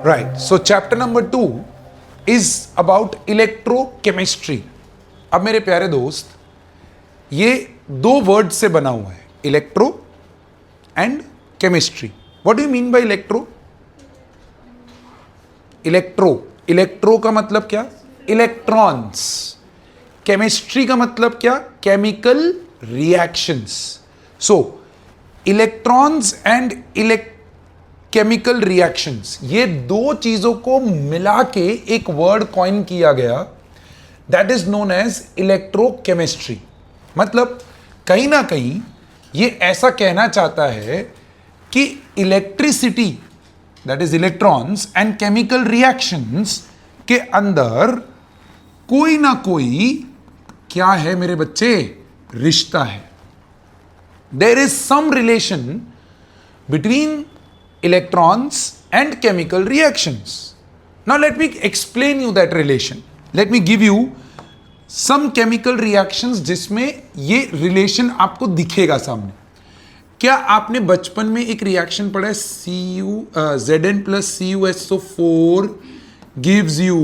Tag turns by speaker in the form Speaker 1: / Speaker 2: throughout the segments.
Speaker 1: Right, so chapter number 2 is about electrochemistry. अब मेरे प्यारे दोस्त, ये दो वर्ड से बना हुआ है, electro and chemistry. What do you mean bye electro? Electro का मतलब क्या? इलेक्ट्रॉन्स। केमिस्ट्री का मतलब क्या? Chemical reactions. So electrons and chemical reactions, ये दो चीजों को मिला के एक वर्ड कॉइन किया गया, that is known as electrochemistry. मतलब कहीं ना कहीं ये ऐसा कहना चाहता है कि electricity, that is electrons and chemical reactions के अंदर कोई ना कोई क्या है मेरे बच्चे? रिश्ता है। There is some relation between electrons and chemical reactions. Now let me explain you that relation. Let me give you some chemical reactions जिसमें ये relation आपको दिखेगा सामने। क्या आपने बचपन में एक रिएक्शन पढ़ा है? Zn plus CuSO4 gives you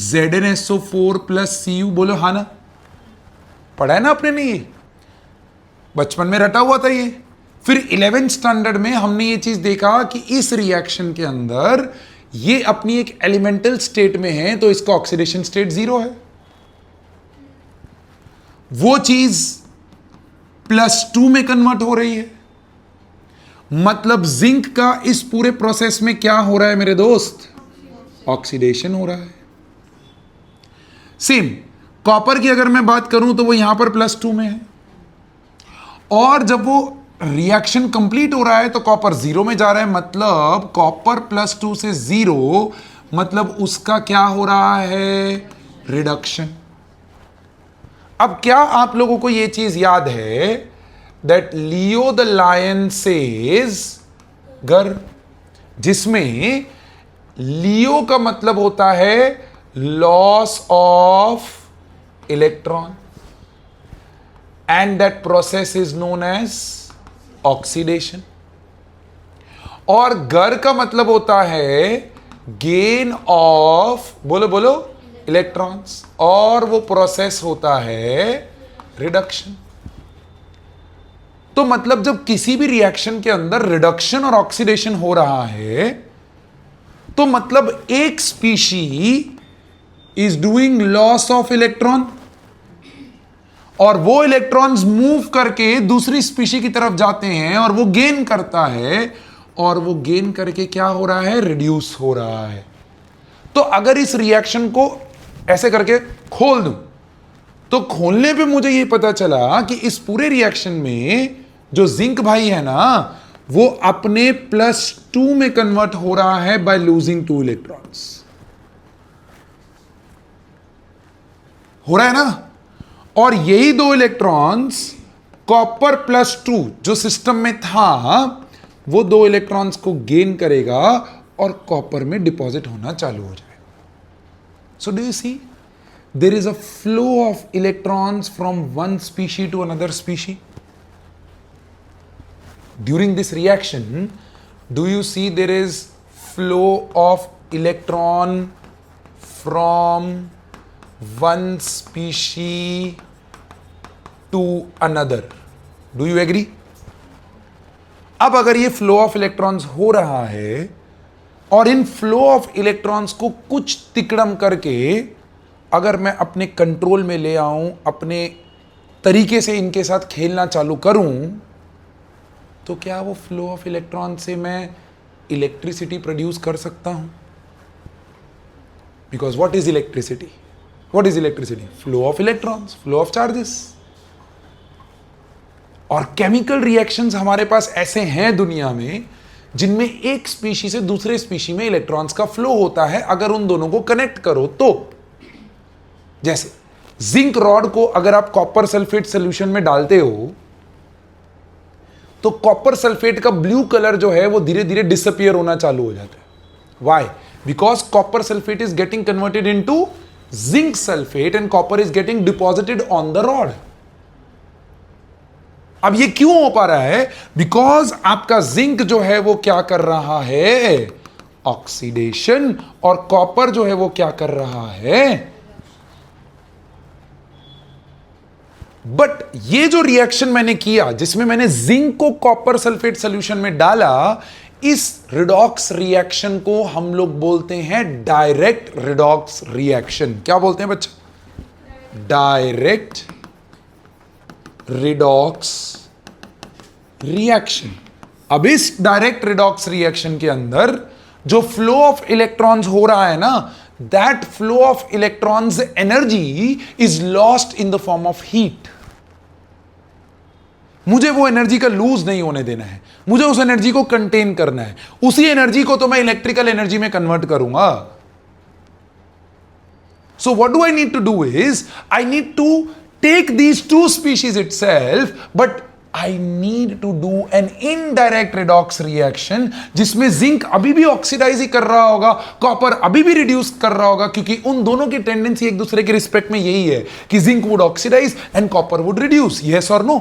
Speaker 1: ZnSO4 plus Cu। बोलो हाँ ना? पढ़ा है ना आपने? नहीं, ये बचपन में रटा हुआ था ये। फिर 11th स्टैंडर्ड में हमने ये चीज देखा कि इस रिएक्शन के अंदर ये अपनी एक एलिमेंटल स्टेट में है, तो इसका ऑक्सीडेशन स्टेट 0 है। वो चीज +2 में कन्वर्ट हो रही है। मतलब जिंक का इस पूरे प्रोसेस में क्या हो रहा है मेरे दोस्त? ऑक्सीडेशन हो रहा है। सेम कॉपर की अगर मैं बात करूं तो वो यहां पर +2 में है, और जब वो रिएक्शन कंप्लीट हो रहा है तो कॉपर 0 में जा रहा है। मतलब कॉपर +2 से 0, मतलब उसका क्या हो रहा है? रिडक्शन। अब क्या आप लोगों को यह चीज याद है that Leo the lion says GER, जिसमें लियो का मतलब होता है loss of electron, and that process is known as oxidation. और गर का मतलब होता है गेन ऑफ, बोलो बोलो, इलेक्ट्रॉन्स, और वो प्रोसेस होता है रिडक्शन। तो मतलब जब किसी भी रिएक्शन के अंदर रिडक्शन और ऑक्सीडेशन हो रहा है, तो मतलब एक species is doing loss of electron, और वो इलेक्ट्रॉन्स मूव करके दूसरी स्पीशी की तरफ जाते हैं और वो गेन करता है, और वो गेन करके क्या हो रहा है? रिड्यूस हो रहा है। तो अगर इस रिएक्शन को ऐसे करके खोल दूं, तो खोलने पे मुझे ये पता चला कि इस पूरे रिएक्शन में जो जिंक भाई है ना, वो अपने +2 में कन्वर्ट हो रहा है बाय लूजिंग 2 इलेक्ट्रॉन्स। हो रहा है ना? और यही 2 इलेक्ट्रॉन्स कॉपर +2 जो सिस्टम में था, वो 2 इलेक्ट्रॉन्स को गेन करेगा और कॉपर में डिपॉजिट होना चालू हो जाएगा। So do you see there is a flow of electrons from one species to another species during this reaction. Do you see there is flow of electron from one species to another? Do you agree? अब अगर ये flow of electrons हो रहा है, और इन flow of electrons को कुछ तिकड़म करके अगर मैं अपने कंट्रोल में ले आऊं, अपने तरीके से इनके साथ खेलना चालू करूं, तो क्या वो फ्लो ऑफ इलेक्ट्रॉन से मैं इलेक्ट्रिसिटी प्रोड्यूस कर सकता हूं? Because what is electricity? What is electricity? Flow of electrons, flow of charges. और केमिकल रिएक्शंस हमारे पास ऐसे हैं दुनिया में, जिनमें एक स्पीशी से दूसरे स्पीशी में इलेक्ट्रॉन्स का फ्लो होता है अगर उन दोनों को कनेक्ट करो तो। जैसे जिंक रॉड को अगर आप कॉपर सल्फेट सॉल्यूशन में डालते हो, तो कॉपर सल्फेट का ब्लू कलर जो है वो धीरे धीरे डिसअपियर होना चालू हो जाता है। Why? Because copper sulphate is getting converted into zinc sulfate and copper is getting deposited on the rod. अब ये क्यों हो पा रहा है? बिकॉज आपका जिंक जो है वो क्या कर रहा है? ऑक्सीडेशन, और कॉपर जो है वो क्या कर रहा है? बट ये जो रिएक्शन मैंने किया जिसमें मैंने जिंक को कॉपर सल्फेट सॉल्यूशन में डाला, इस रिडॉक्स रिएक्शन को हम लोग बोलते हैं डायरेक्ट रिडॉक्स रिएक्शन। क्या बोलते हैं बच्चा? Direct redox reaction. अब इस डायरेक्ट रिडॉक्स रिएक्शन के अंदर जो फ्लो ऑफ इलेक्ट्रॉन्स हो रहा है ना, that flow of electrons energy is lost in the form of heat. मुझे वो एनर्जी का लूज नहीं होने देना है, मुझे उस एनर्जी को कंटेन करना है। उसी एनर्जी को तो मैं इलेक्ट्रिकल एनर्जी में कन्वर्ट करूंगा। So what do I need to do is, I need to take these two species itself, but I need to do an indirect redox reaction जिसमें जिंक अभी भी ऑक्सीडाइज ही कर रहा होगा, कॉपर अभी भी रिड्यूस कर रहा होगा, क्योंकि उन दोनों की टेंडेंसी एक दूसरे के रिस्पेक्ट में यही है कि zinc would oxidise and copper would reduce. Yes और नो?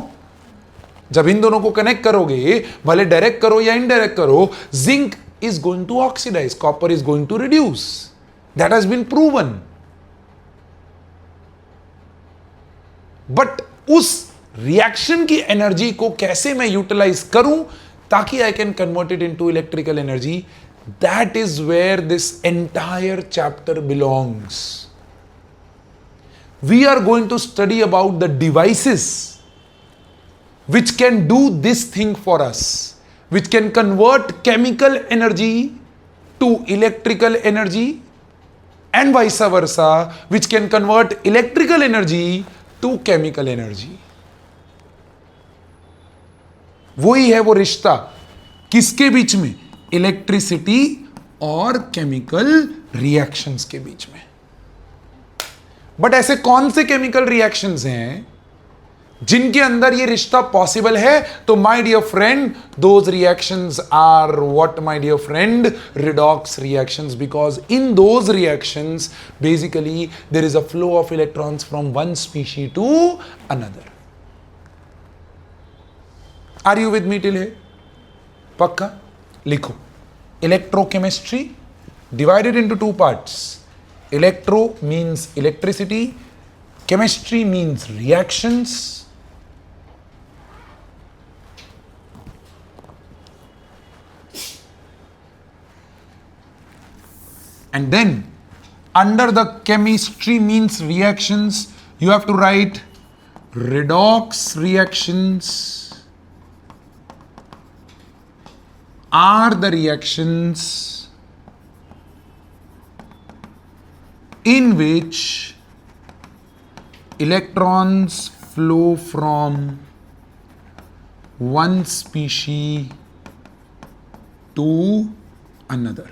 Speaker 1: जब इन दोनों को कनेक्ट करोगे, भले डायरेक्ट करो या इनडायरेक्ट करो, zinc is going to oxidise, copper is going to reduce. That has been proven. But उस रिएक्शन की एनर्जी को कैसे मैं यूटिलाइज करूं ताकि I can convert it into electrical energy, that is where this entire chapter belongs. We are going to study about the devices which can do this thing for us, which can convert chemical energy to electrical energy and vice versa, which can convert electrical energy to chemical energy. वही है वो रिश्ता किसके बीच में? Electricity और chemical reactions के बीच में। बट ऐसे कौन से केमिकल रिएक्शंस हैं जिनके अंदर ये रिश्ता पॉसिबल है? तो my dear friend, those reactions are what my dear friend? Redox reactions, because in those reactions basically there is a flow of electrons from one species to another. Are you with me till here? पक्का? लिखो, electrochemistry divided into two parts. Electro means electricity, chemistry means reactions, and then under the chemistry means reactions you have to write redox reactions are the reactions in which electrons flow from one species to another.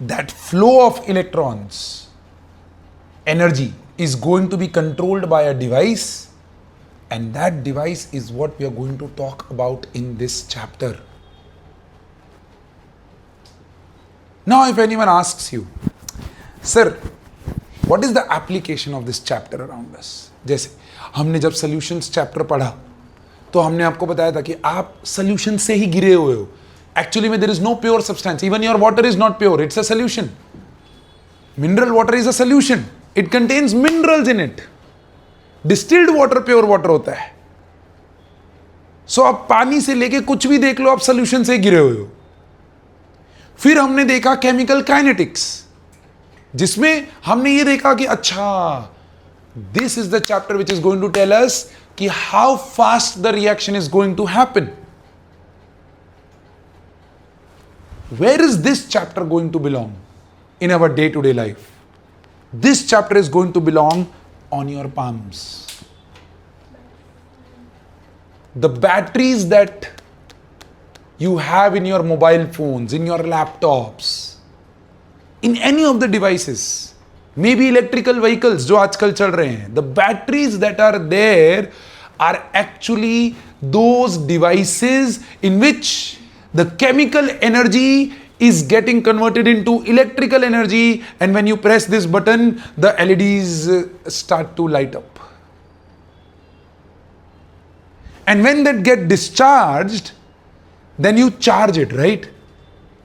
Speaker 1: That flow of electrons, energy, is going to be controlled by a device. And that device is what we are going to talk about in this chapter. Now, if anyone asks you, sir, what is the application of this chapter around us? जैसे हमने जब solutions chapter पढ़ा तो हमने आपको बताया था कि आप solution से ही गिरे हुए हो। Actually, there is no pure substance. Even your water is not pure. It's a solution. Mineral water is a solution. It contains minerals in it. Distilled water pure water होता है। सो आप पानी से लेके कुछ भी देख लो, आप सोल्यूशन से गिरे हुए हो। फिर हमने देखा केमिकल काइनेटिक्स, जिसमें हमने ये देखा कि अच्छा, this is the chapter which is going to tell us कि how fast the reaction is going to happen. Where is this chapter going to belong in our day to day life? This chapter is going to belong on your palms. The batteries that you have in your mobile phones, in your laptops, in any of the devices, maybe electrical vehicles जो आजकल चल रहे हैं, the batteries that are there are actually those devices in which the chemical energy is getting converted into electrical energy, and when you press this button, the LEDs start to light up. And when that get discharged, then you charge it, right?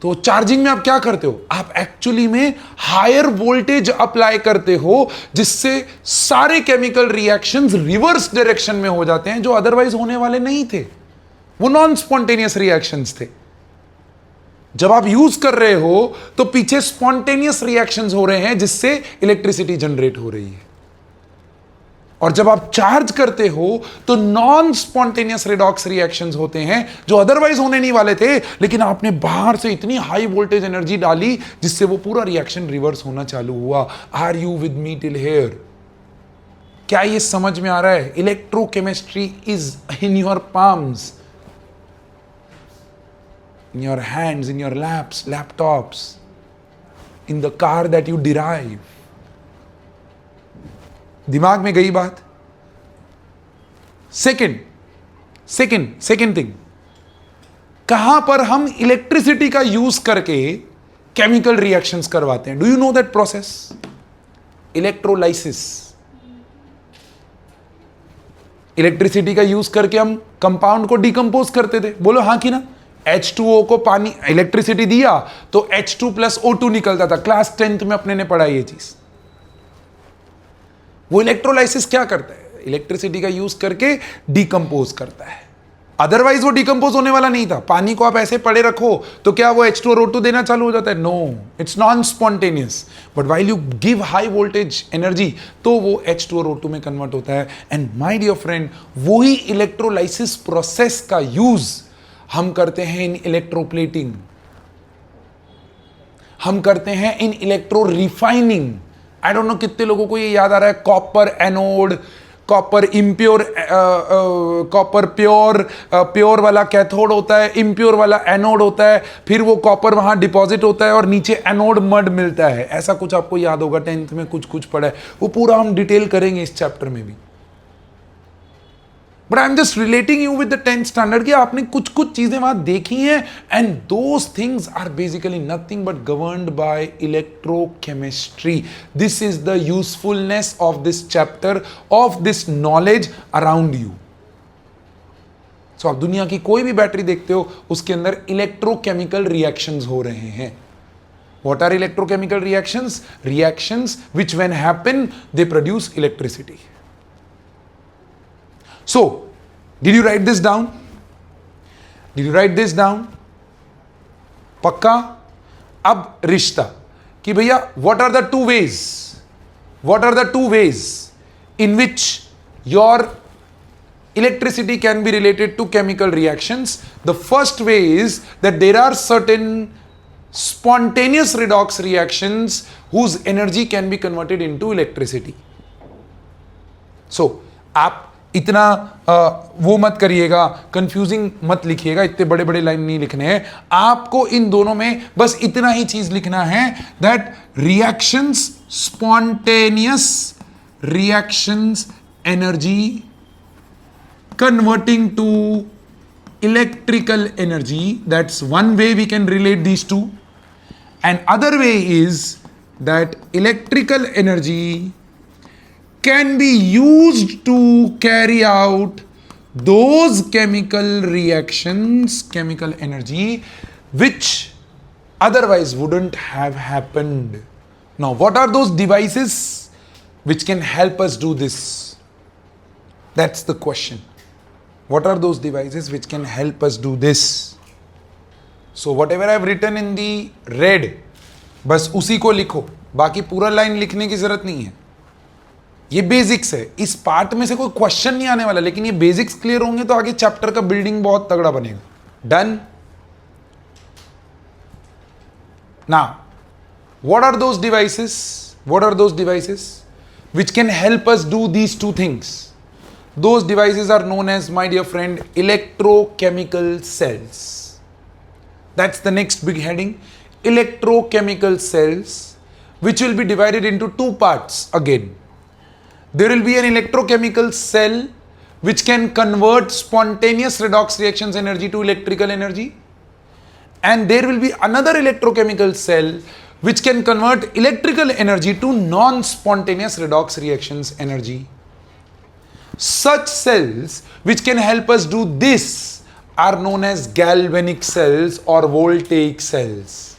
Speaker 1: तो charging में आप क्या करते हो? आप actually में higher voltage apply करते हो, जिससे सारे केमिकल रिएक्शंस रिवर्स डायरेक्शन में हो जाते हैं, जो अदरवाइज होने वाले नहीं थे। वो नॉन स्पॉन्टेनियस रिएक्शंस थे। जब आप यूज कर रहे हो तो पीछे स्पॉन्टेनियस रिएक्शंस हो रहे हैं, जिससे इलेक्ट्रिसिटी जनरेट हो रही है। और जब आप चार्ज करते हो तो नॉन स्पॉन्टेनियस रिडॉक्स रिएक्शंस होते हैं, जो अदरवाइज होने नहीं वाले थे, लेकिन आपने बाहर से इतनी हाई वोल्टेज एनर्जी डाली जिससे वो पूरा रिएक्शन रिवर्स होना चालू हुआ। Are you with me till here? क्या ये समझ में आ रहा है? Electrochemistry is in your palms, in your hands, in your laps, laptops, in the car that you derive. दिमाग में गई बात? सेकेंड थिंग, कहां पर हम इलेक्ट्रिसिटी का यूज करके केमिकल रिएक्शंस करवाते हैं? Do you know that process? Electrolysis. Electricity का यूज करके हम कंपाउंड को डिकंपोज करते थे। बोलो हाँ कि ना? H2O को पानी इलेक्ट्रिसिटी दिया तो H2 + O2 निकलता था। क्लास 10th में अपने ने पढ़ा ये चीज। वो इलेक्ट्रोलाइसिस क्या करता है? इलेक्ट्रिसिटी का यूज करके डिकंपोज करता है। अदरवाइज वो डिकंपोज होने वाला नहीं था। पानी को आप ऐसे पड़े रखो तो क्या वो H2 और O2 देना चालू हो जाता है? No, it's non spontaneous. But while you give high voltage energy तो वो H2 और O2 में कन्वर्ट होता है। एंड माय डियर फ्रेंड, वही इलेक्ट्रोलाइसिस प्रोसेस का यूज हम करते हैं इन इलेक्ट्रोप्लेटिंग, हम करते हैं in electro refining. I don't know कितने लोगों को ये याद आ रहा है, copper anode, copper impure, copper pure वाला कैथोड होता है, इम्प्योर वाला एनोड होता है, फिर वो कॉपर वहां डिपॉजिट होता है और नीचे एनोड मड मिलता है। ऐसा कुछ आपको याद होगा, 10th में कुछ पढ़ा है। वो पूरा हम डिटेल करेंगे इस चैप्टर में भी। But I am just relating you with the 10th standard कि आपने कुछ चीजें वहां देखी हैं, and those things are basically nothing but governed by electrochemistry. This is the usefulness of this chapter, of this knowledge around you. So आप दुनिया की कोई भी बैटरी देखते हो, उसके अंदर इलेक्ट्रोकेमिकल रिएक्शंस हो रहे हैं। What are electrochemical reactions? Reactions which when happen, they produce electricity. So, did you write this down? Did you write this down? पक्का? अब रिश्ता कि भैया what are the two ways? What are the two ways in which your electricity can be related to chemical reactions? The first way is that there are certain spontaneous redox reactions whose energy can be converted into electricity. So, आप इतना वो मत करिएगा, confusing मत लिखिएगा, इतने बड़े बड़े लाइन नहीं लिखने हैं आपको। इन दोनों में बस इतना ही चीज लिखना है, that reactions, spontaneous reactions, energy converting to electrical energy. That's one way we can relate these two. And other way is that electrical energy can be used to carry out those chemical reactions, chemical energy, which otherwise wouldn't have happened. Now, what are those devices which can help us do this? That's the question. What are those devices which can help us do this? So whatever I have written in the red, बस उसी को लिखो, बाकी पूरा line लिखने की जरूरत नहीं है। ये बेसिक्स है, इस पार्ट में से कोई क्वेश्चन नहीं आने वाला, लेकिन ये बेसिक्स क्लियर होंगे तो आगे चैप्टर का बिल्डिंग बहुत तगड़ा बनेगा। Done? Now, what are those devices? What are those devices which can help us do these two things? Those devices are known as, my dear friend, electrochemical cells. That's the next big heading. Electrochemical cells, which will be divided into two parts again. There will be an electrochemical cell which can convert spontaneous redox reactions energy to electrical energy. and there will be another electrochemical cell which can convert electrical energy to non-spontaneous redox reactions energy. Such cells which can help us do this are known as galvanic cells or voltaic cells.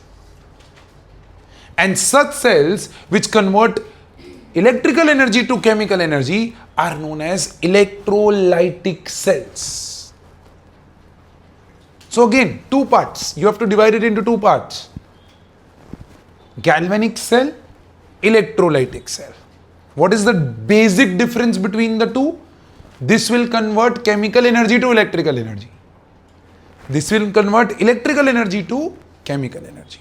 Speaker 1: And such cells which convert electrical energy to chemical energy are known as electrolytic cells. So again, two parts. You have to divide it into two parts. Galvanic cell, electrolytic cell. What is the basic difference between the two? This will convert chemical energy to electrical energy. This will convert electrical energy to chemical energy.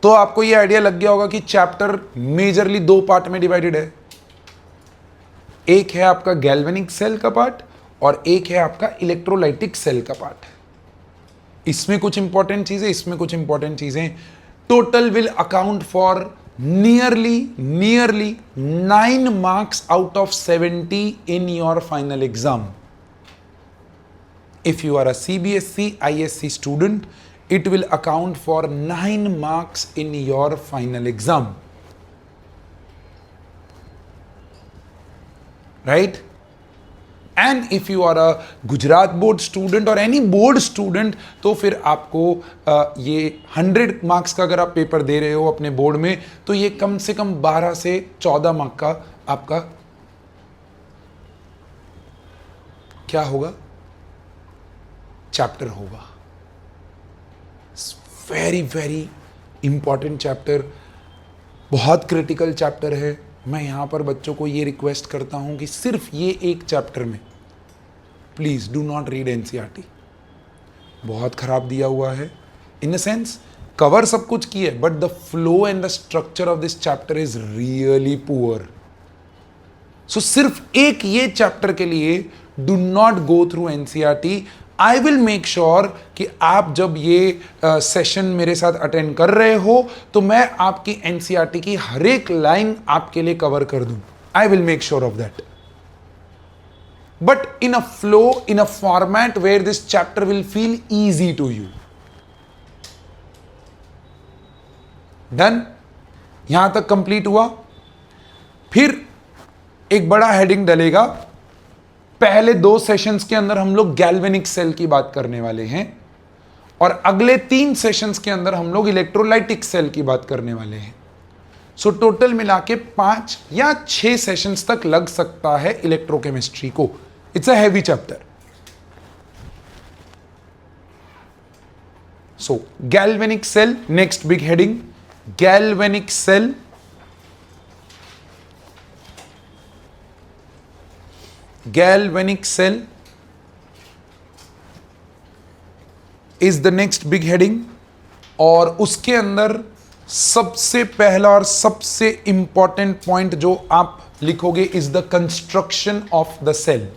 Speaker 1: तो आपको ये idea लग गया होगा कि chapter majorly दो part में divided है. एक है आपका गैल्वेनिक सेल का पार्ट और एक है आपका इलेक्ट्रोलाइटिक सेल का पार्ट. इसमें कुछ इंपॉर्टेंट चीजें, इसमें कुछ इंपॉर्टेंट चीजें. Total will account for nearly 9 marks out of 70 in your final exam. If you are a CBSE ISC student, it will account for 9 marks in your final exam. Right? And if you are a Gujarat board student or any board student, तो फिर आपको ये 100 marks का अगर आप paper दे रहे हो अपने बोर्ड में, तो ये कम से कम 12 से 14 मार्क का आपका क्या होगा, चैप्टर होगा. वेरी वेरी इंपॉर्टेंट चैप्टर, बहुत क्रिटिकल चैप्टर है. मैं यहाँ पर बच्चों को ये रिक्वेस्ट करता हूँ कि सिर्फ ये एक चैप्टर में please do not read NCERT. बहुत ख़राब दिया हुआ है. इन द सेंस कवर सब कुछ की है, but the flow and the structure of this chapter is really poor. So सिर्फ एक ये चैप्टर के लिए do not go through NCERT. I will make sure कि आप जब ये सेशन मेरे साथ अटेंड कर रहे हो तो मैं आपकी एनसीईआरटी की हर एक लाइन आपके लिए कवर कर दूं. I will make sure of that. But in a flow, in a format where this chapter will feel easy to you. Done? यहां तक कंप्लीट हुआ. फिर एक बड़ा हेडिंग डलेगा. पहले 2 सेशंस के अंदर हम लोग गैल्वेनिक सेल की बात करने वाले हैं और अगले 3 सेशंस के अंदर हम लोग इलेक्ट्रोलाइटिक सेल की बात करने वाले हैं. सो टोटल मिला के 5 या 6 सेशंस तक लग सकता है इलेक्ट्रोकेमिस्ट्री को. It's a heavy chapter. So galvanic cell, next big heading, galvanic cell. Galvanic cell is the next big heading. और उसके अंदर सबसे पहला और सबसे इंपॉर्टेंट पॉइंट जो आप लिखोगे is the construction of the cell.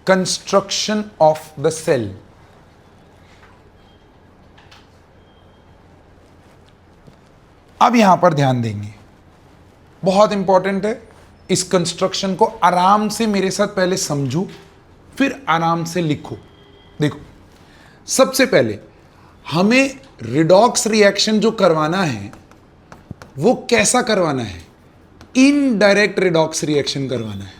Speaker 1: Construction of the cell. अब यहां पर ध्यान देंगे, बहुत इंपॉर्टेंट है. इस कंस्ट्रक्शन को आराम से मेरे साथ पहले समझो, फिर आराम से लिखो. देखो, सबसे पहले हमें रिडॉक्स रिएक्शन जो करवाना है वो कैसा करवाना है? इनडायरेक्ट रिडॉक्स रिएक्शन करवाना है.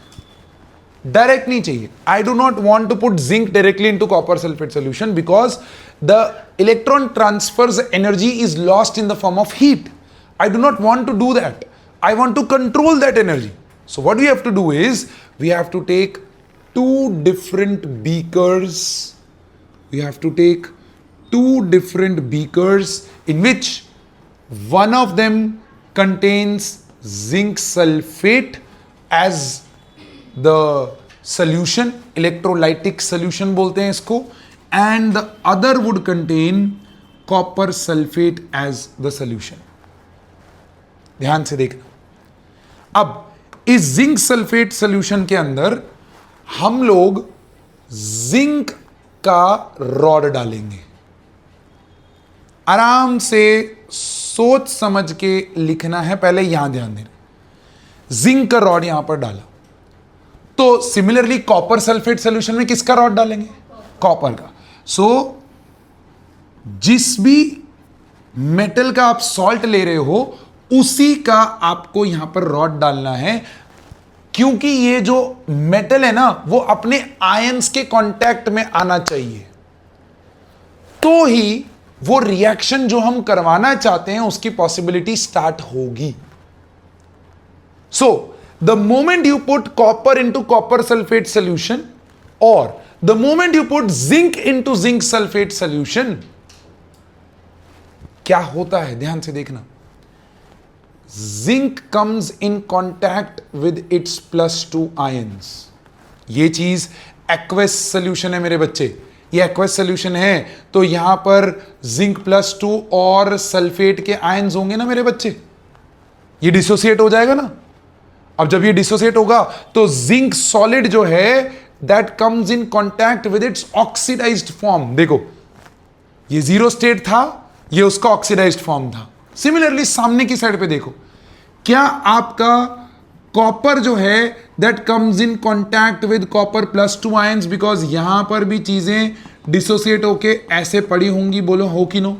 Speaker 1: डायरेक्ट नहीं चाहिए. I do not want to put zinc directly into copper sulphate solution because the electron transfers energy is lost in the form of heat. I do not want to do that. I want to control that energy. So what we have to do is, we have to take 2 different beakers. We have to take 2 different beakers in which one of them contains zinc sulfate as the solution, electrolytic solution बोलते हैं इसको, and the other would contain copper sulfate as the solution. ध्यान से देखना. अब इस zinc sulphate solution के अंदर हम लोग जिंक का रॉड डालेंगे. आराम से सोच समझ के लिखना है। पहले यहां ध्यान देना, जिंक का रॉड यहां पर डाला, तो सिमिलरली कॉपर सल्फेट सॉल्यूशन में किसका रॉड डालेंगे? कॉपर का। सो जिस भी मेटल का आप सॉल्ट ले रहे हो उसी का आपको यहां पर रॉड डालना है, क्योंकि ये जो मेटल है ना वो अपने आयंस के कांटेक्ट में आना चाहिए, तो ही वो रिएक्शन जो हम करवाना चाहते हैं उसकी पॉसिबिलिटी स्टार्ट होगी। So the moment you put copper into copper sulphate solution और the moment you put zinc into zinc sulphate solution, क्या होता है ध्यान से देखना। Zinc comes in contact with its +2 ions. ये चीज एक्वस सोल्यूशन है मेरे बच्चे, ये एक्वस सोल्यूशन है, तो यहां पर जिंक +2 और सल्फेट के आयंस होंगे ना मेरे बच्चे, ये डिसोसिएट हो जाएगा ना। अब जब ये डिसोसिएट होगा तो जिंक सॉलिड जो है that comes in contact with its oxidised form. देखो ये जीरो स्टेट था, ये उसका ऑक्सीडाइज्ड फॉर्म था। सिमिलरली सामने की साइड पे देखो, क्या आपका कॉपर जो है that comes in contact with copper +2 ions, because यहां पर भी चीजें डिसोसिएट होके ऐसे पड़ी होंगी, बोलो हो कि नो?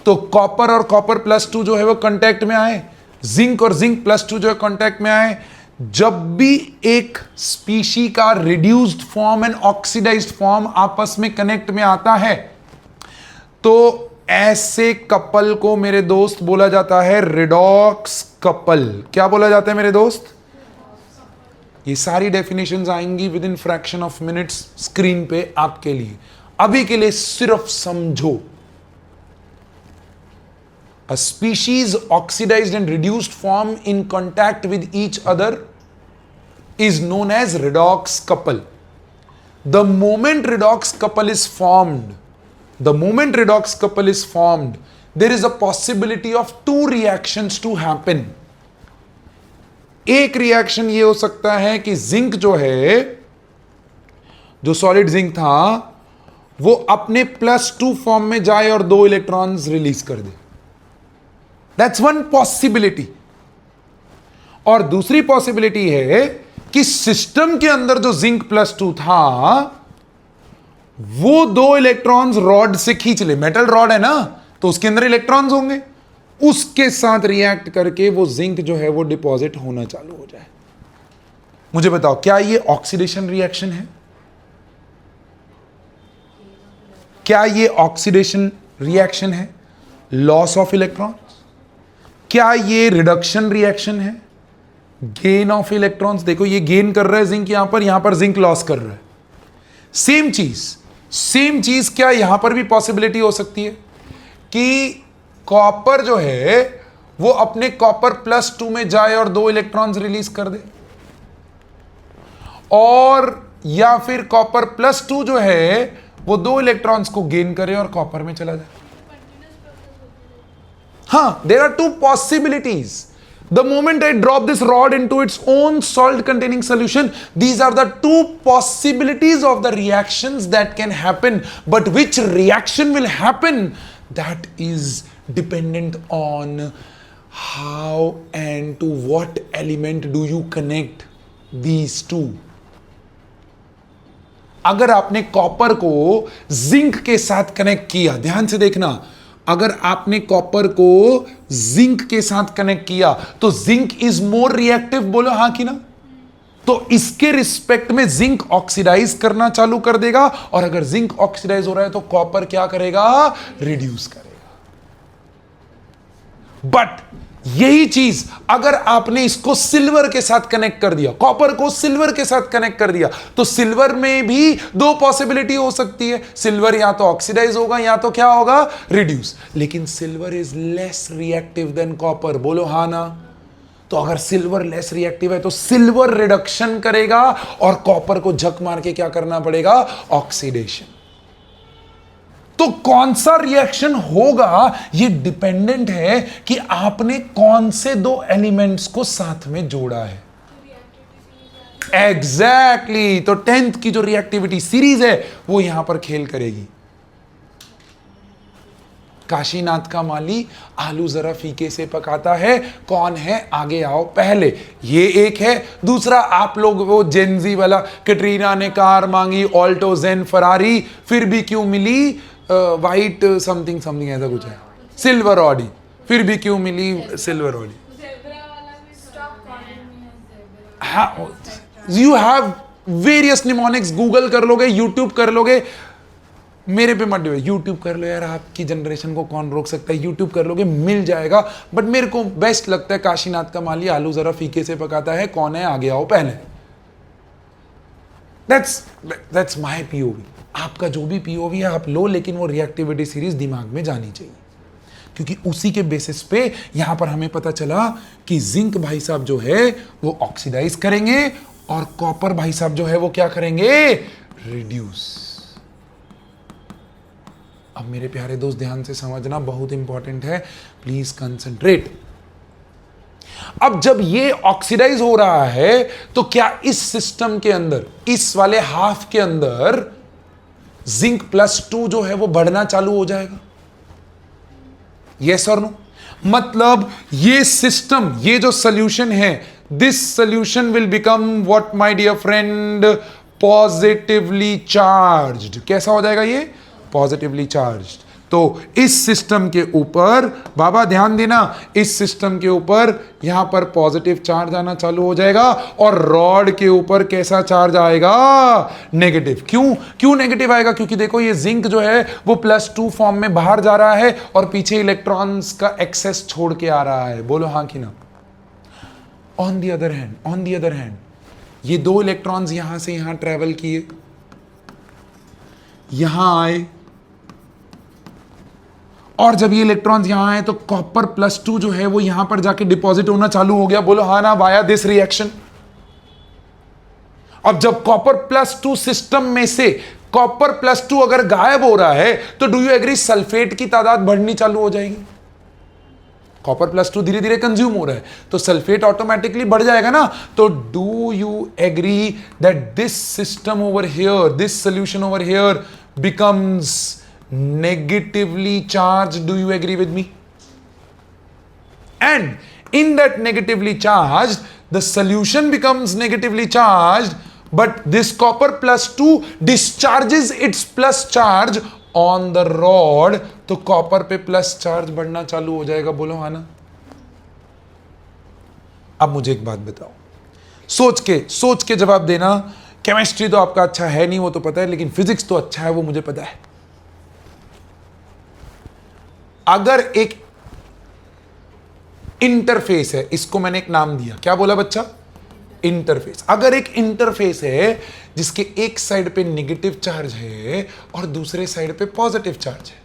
Speaker 1: तो कॉपर और कॉपर +2 जो है वो कांटेक्ट में आए, जिंक और जिंक +2 जो है कांटेक्ट में आए। जब भी एक स्पीशी का reduced form and oxidised form आपस में कनेक्ट में आता है, तो ऐसे कपल को मेरे दोस्त बोला जाता है रिडॉक्स कपल। क्या बोला जाता है मेरे दोस्त? ये सारी डेफिनेशंस आएंगी with in fraction of minutes screen पे आपके लिए। अभी के लिए सिर्फ समझो, a species oxidized and reduced form in contact with each other is known as redox couple. The moment redox couple is formed, there is a possibility of two reactions to happen. एक reaction ये हो सकता है कि zinc जो है, जो solid zinc था, वो अपने +2 फॉर्म में जाए और 2 इलेक्ट्रॉन्स रिलीज कर दे। That's one possibility. और दूसरी पॉसिबिलिटी है कि सिस्टम के अंदर जो जिंक +2 था वो 2 इलेक्ट्रॉन्स रॉड से खींच ले। मेटल रॉड है ना, तो उसके अंदर इलेक्ट्रॉन्स होंगे, उसके साथ रिएक्ट करके वो जिंक जो है वो डिपॉजिट होना चालू हो जाए। मुझे बताओ, क्या ये ऑक्सीडेशन रिएक्शन है? क्या ये ऑक्सीडेशन रिएक्शन है? Loss of electron? क्या ये रिडक्शन रिएक्शन है? Gain of electrons? देखो ये गेन कर रहा है जिंक, यहां पर जिंक लॉस कर रहा है। सेम चीज क्या यहां पर भी पॉसिबिलिटी हो सकती है कि कॉपर जो है वो अपने कॉपर +2 में जाए और 2 इलेक्ट्रॉन्स रिलीज कर दे, और या फिर कॉपर +2 जो है वो 2 इलेक्ट्रॉन्स को गेन करे और कॉपर में चला जाए। There are 2 possibilities. The moment I drop this rod into its own salt containing solution, these are the 2 possibilities of the reactions that can happen. But which reaction will happen? That is dependent on how and to what element do you connect these 2. अगर आपने copper को zinc के साथ connect किया, ध्यान से देखना, अगर आपने कॉपर को जिंक के साथ कनेक्ट किया तो जिंक इज मोर रिएक्टिव, बोलो हां कि ना? तो इसके रिस्पेक्ट में जिंक ऑक्सीडाइज करना चालू कर देगा, और अगर जिंक ऑक्सीडाइज हो रहा है तो कॉपर क्या करेगा? रिड्यूस करेगा। बट यही चीज अगर आपने इसको सिल्वर के साथ कनेक्ट कर दिया, कॉपर को सिल्वर के साथ कनेक्ट कर दिया, तो सिल्वर में भी 2 पॉसिबिलिटी हो सकती है। सिल्वर या तो ऑक्सीडाइज होगा या तो क्या होगा? रिड्यूस। लेकिन silver is less reactive than copper, बोलो हां ना? तो अगर सिल्वर लेस रिएक्टिव है तो सिल्वर रिडक्शन करेगा और कॉपर को झक मार के क्या करना पड़ेगा? ऑक्सीडेशन। तो कौन सा रिएक्शन होगा ये डिपेंडेंट है कि आपने कौन से 2 एलिमेंट्स को साथ में जोड़ा है। एग्जैक्टली। तो 10th की जो रिएक्टिविटी सीरीज है वो यहां पर खेल करेगी। काशीनाथ का माली आलू जरा फीके से पकाता है, कौन है आगे आओ पहले, ये एक है। दूसरा आप लोग वो जेनजी वाला, कैटरीना ने कार मांगी ऑल्टो जेन फरारी, फिर भी क्यों मिली वाइट समथिंग समथिंग ऐसा कुछ है, सिल्वर ऑडी, फिर भी क्यों मिली सिल्वर ऑडी। हाँ, you have various mnemonics, Google कर लोगे, यूट्यूब कर लोगे, मेरे पे मत यूट्यूब कर लो यार, आपकी जनरेशन को कौन रोक सकता है, यूट्यूब कर लोगे मिल जाएगा। बट मेरे को बेस्ट लगता है काशीनाथ का माली आलू जरा फीके से पकाता है, कौन है आगे आओ पहले। That's my POV. आपका जो भी पीओवी है आप लो, लेकिन वो रिएक्टिविटी सीरीज दिमाग में जानी चाहिए, क्योंकि उसी के बेसिस पे यहां पर हमें पता चला कि जिंक भाई साहब जो है वो ऑक्सीडाइज करेंगे और कॉपर भाई साहब जो है वो क्या करेंगे, रिड्यूस। अब मेरे प्यारे दोस्त ध्यान से समझना, बहुत इंपॉर्टेंट है, प्लीज कंसंट्रेट। अब जब ये ऑक्सीडाइज हो रहा है तो क्या इस सिस्टम के अंदर, इस वाले हाफ के अंदर जिंक +2 जो है वो बढ़ना चालू हो जाएगा, यस और नो? मतलब ये सिस्टम, ये जो सॉल्यूशन है, this solution will become what my dear friend, positively charged. कैसा हो जाएगा ये, पॉजिटिवली चार्ज्ड। तो इस सिस्टम के ऊपर बाबा ध्यान देना, इस सिस्टम के ऊपर यहां पर पॉजिटिव चार्ज आना चालू हो जाएगा और रॉड के ऊपर कैसा चार्ज आएगा, नेगेटिव। क्यों नेगेटिव आएगा, क्योंकि देखो ये जिंक जो है वो +2 फॉर्म में बाहर जा रहा है और पीछे इलेक्ट्रॉन्स का एक्सेस छोड़ के आ रहा है, बोलो हाँ कि ना। ऑन द अदर हैंड ये 2 इलेक्ट्रॉन्स यहां से यहां ट्रेवल किए, यहां आए, और जब ये इलेक्ट्रॉन्स यहां आए तो कॉपर +2 जो है वो यहां पर जाके डिपॉजिट होना चालू हो गया, बोलो हाँ ना, वाया दिस रिएक्शन। अब जब कॉपर +2 सिस्टम में से कॉपर +2 अगर गायब हो रहा है तो डू यू एग्री सल्फेट की तादाद बढ़नी चालू हो जाएगी। कॉपर +2 धीरे धीरे कंज्यूम हो रहा है तो सल्फेट ऑटोमेटिकली बढ़ जाएगा ना। तो do you agree that this system over here, this solution over here becomes negatively charged? Do you agree with me? And in that negatively charged, the solution becomes negatively charged, but this copper +2 discharges its plus charge on the rod, तो copper पे plus charge बढ़ना चालू हो जाएगा, बोलो हाँ ना। अब मुझे एक बात बताओ, सोच के जवाब देना। केमिस्ट्री तो आपका अच्छा है नहीं वो तो पता है, लेकिन फिजिक्स तो अच्छा है वो मुझे पता है। अगर एक इंटरफेस है, इसको मैंने एक नाम दिया, क्या बोला बच्चा, इंटरफेस। अगर एक इंटरफेस है जिसके एक साइड पे नेगेटिव चार्ज है और दूसरे साइड पे पॉजिटिव चार्ज है,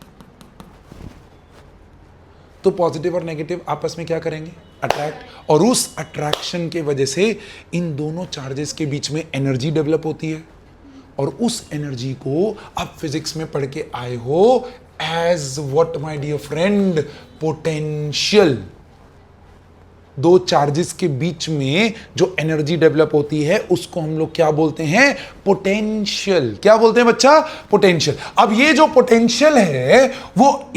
Speaker 1: तो पॉजिटिव और नेगेटिव आपस में क्या करेंगे, अट्रैक्ट, और उस अट्रैक्शन के वजह से इन दोनों चार्जेस के बीच में एनर्जी डेवलप होती है, और उस एनर्जी को आप फिजिक्स में पढ़ के आए हो as what my dear friend, potential. दो चार्जेस के बीच में जो एनर्जी डेवलप होती है उसको हम लोग क्या बोलते हैं, पोटेंशियल। क्या बोलते हैं बच्चा, पोटेंशियल। अब ये जो पोटेंशियल है वो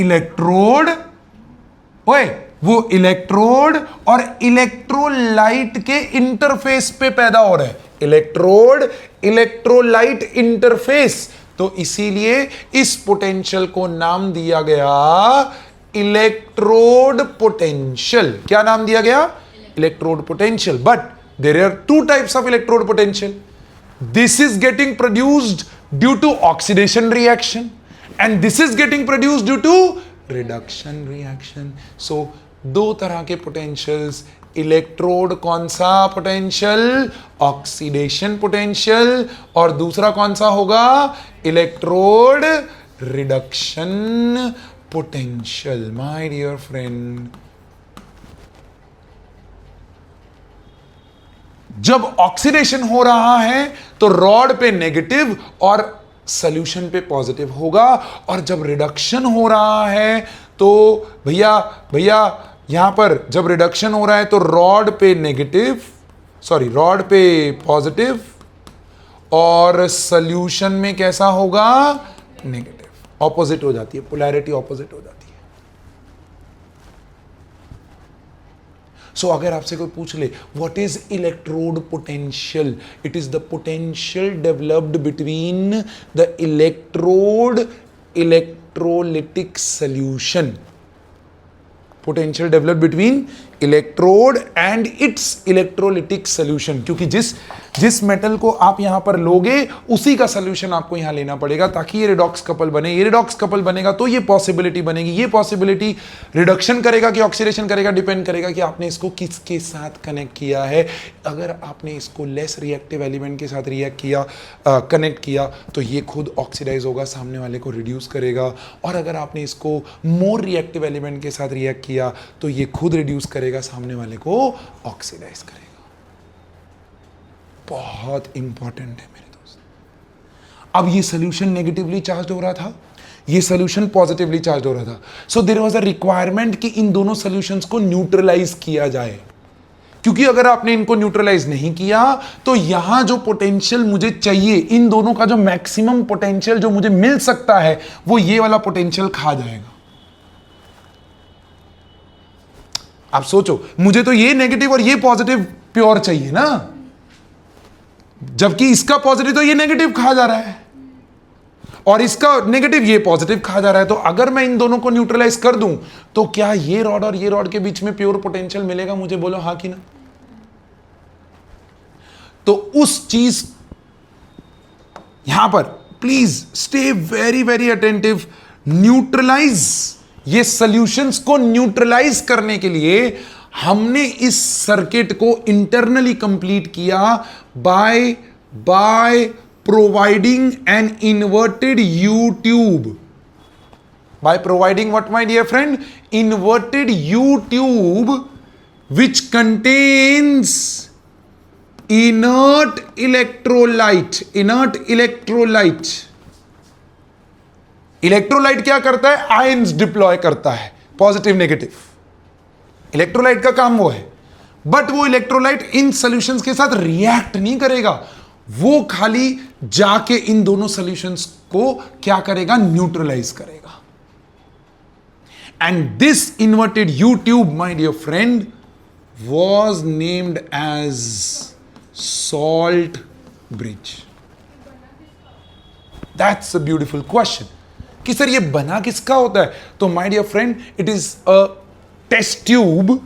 Speaker 1: इलेक्ट्रोड और इलेक्ट्रोलाइट के इंटरफेस पे पैदा हो रहा है। इलेक्ट्रोड इलेक्ट्रोलाइट इंटरफेस, तो इसीलिए इस पोटेंशियल को नाम दिया गया इलेक्ट्रोड पोटेंशियल। क्या नाम दिया गया, electrode potential. But there are 2 types of electrode potential. This is getting produced due to oxidation reaction and this is getting produced due to reduction reaction. So 2 तरह के पोटेंशियल्स, इलेक्ट्रोड कौन सा potential, oxidation potential, और दूसरा कौन सा होगा, electrode reduction potential. My dear friend, जब ऑक्सीडेशन हो रहा है तो रॉड पे नेगेटिव और सॉल्यूशन पे पॉजिटिव होगा, और जब रिडक्शन हो रहा है तो भैया यहां पर जब रिडक्शन हो रहा है तो रॉड पे पॉजिटिव और सॉल्यूशन में कैसा होगा, नेगेटिव। ऑपोजिट हो जाती है, पोलैरिटी ऑपोजिट हो जाती है। सो अगर आपसे कोई पूछ ले what is electrode potential, it is the potential developed between the electrode electrolytic solution, potential develop between electrode and it's electrolytic solution, क्योंकि जिस मेटल को आप यहां पर लोगे उसी का सॉल्यूशन आपको यहां लेना पड़ेगा ताकि ये रिडॉक्स कपल बने। ये रिडॉक्स कपल बनेगा तो ये पॉसिबिलिटी बनेगी। ये पॉसिबिलिटी रिडक्शन करेगा कि ऑक्सीडेशन करेगा, डिपेंड करेगा कि आपने इसको किसके साथ कनेक्ट किया है। अगर आपने इसको लेस रिएक्टिव एलिमेंट के साथ रिएक्ट किया, कनेक्ट किया, तो ये खुद ऑक्सीडाइज होगा, सामने वाले को रिड्यूस करेगा। और अगर आपने इसको मोर रिएक्टिव एलिमेंट के साथ रिएक्ट किया तो ये खुद रिड्यूस करेगा, सामने वाले को ऑक्सीडाइज करेगा। बहुत इंपॉर्टेंट है मेरे दोस्त। अब ये सोल्यूशन नेगेटिवली चार्ज हो रहा था, ये सोल्यूशन पॉजिटिवली चार्ज हो रहा था। So there was a requirement कि इन दोनों सोल्यूशंस को न्यूट्रलाइज किया जाए, क्योंकि अगर आपने इनको न्यूट्रलाइज नहीं किया तो यहां जो पोटेंशियल मुझे चाहिए, इन दोनों का जो मैक्सिमम पोटेंशियल जो मुझे मिल सकता है, वो ये वाला पोटेंशियल खा जाएगा। आप सोचो, मुझे तो ये नेगेटिव और ये पॉजिटिव प्योर चाहिए ना, जबकि इसका पॉजिटिव तो ये नेगेटिव खा जा रहा है और इसका नेगेटिव ये पॉजिटिव खा जा रहा है। तो अगर मैं इन दोनों को न्यूट्रलाइज कर दूं तो क्या ये रॉड और ये रॉड के बीच में प्योर पोटेंशियल मिलेगा? मुझे बोलो हाँ कि ना। तो उस चीज यहां पर please stay very very attentive. Neutralise, ये सॉल्यूशंस को न्यूट्रलाइज करने के लिए हमने इस सर्किट को इंटरनली कंप्लीट किया by providing an inverted U tube. By providing what my dear friend? Inverted U tube which contains inert electrolyte. Electrolyte क्या करता है? आयंस डिप्लॉय करता है, पॉजिटिव नेगेटिव। इलेक्ट्रोलाइट का काम वो है, बट वो इलेक्ट्रोलाइट इन सॉल्यूशंस के साथ रिएक्ट नहीं करेगा, वो खाली जाके इन दोनों सॉल्यूशंस को क्या करेगा? न्यूट्रलाइज करेगा। And this inverted U tube, my dear friend, was named as salt bridge. That's a beautiful question. कि सर ये बना किसका होता है? तो my dear friend, it is a test tube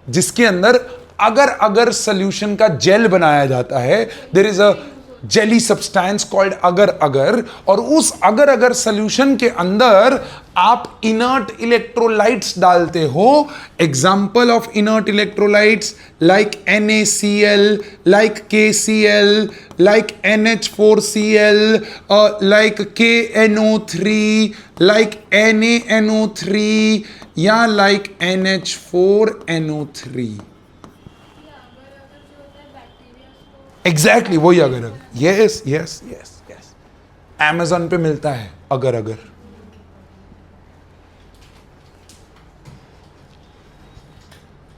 Speaker 1: जिसके अंदर अगर सॉल्यूशन का जेल बनाया जाता है, there is a jelly substance called अगर, और उस अगर सॉल्यूशन के अंदर आप इनर्ट इलेक्ट्रोलाइट्स डालते हो। Example of inert electrolytes like NaCl, like KCl, like NH4Cl, like KNO3, like NaNO3 या लाइक NH4NO3। एग्जैक्टली वही अगर। Yes yes yes yes, Amazon पे मिलता है अगर।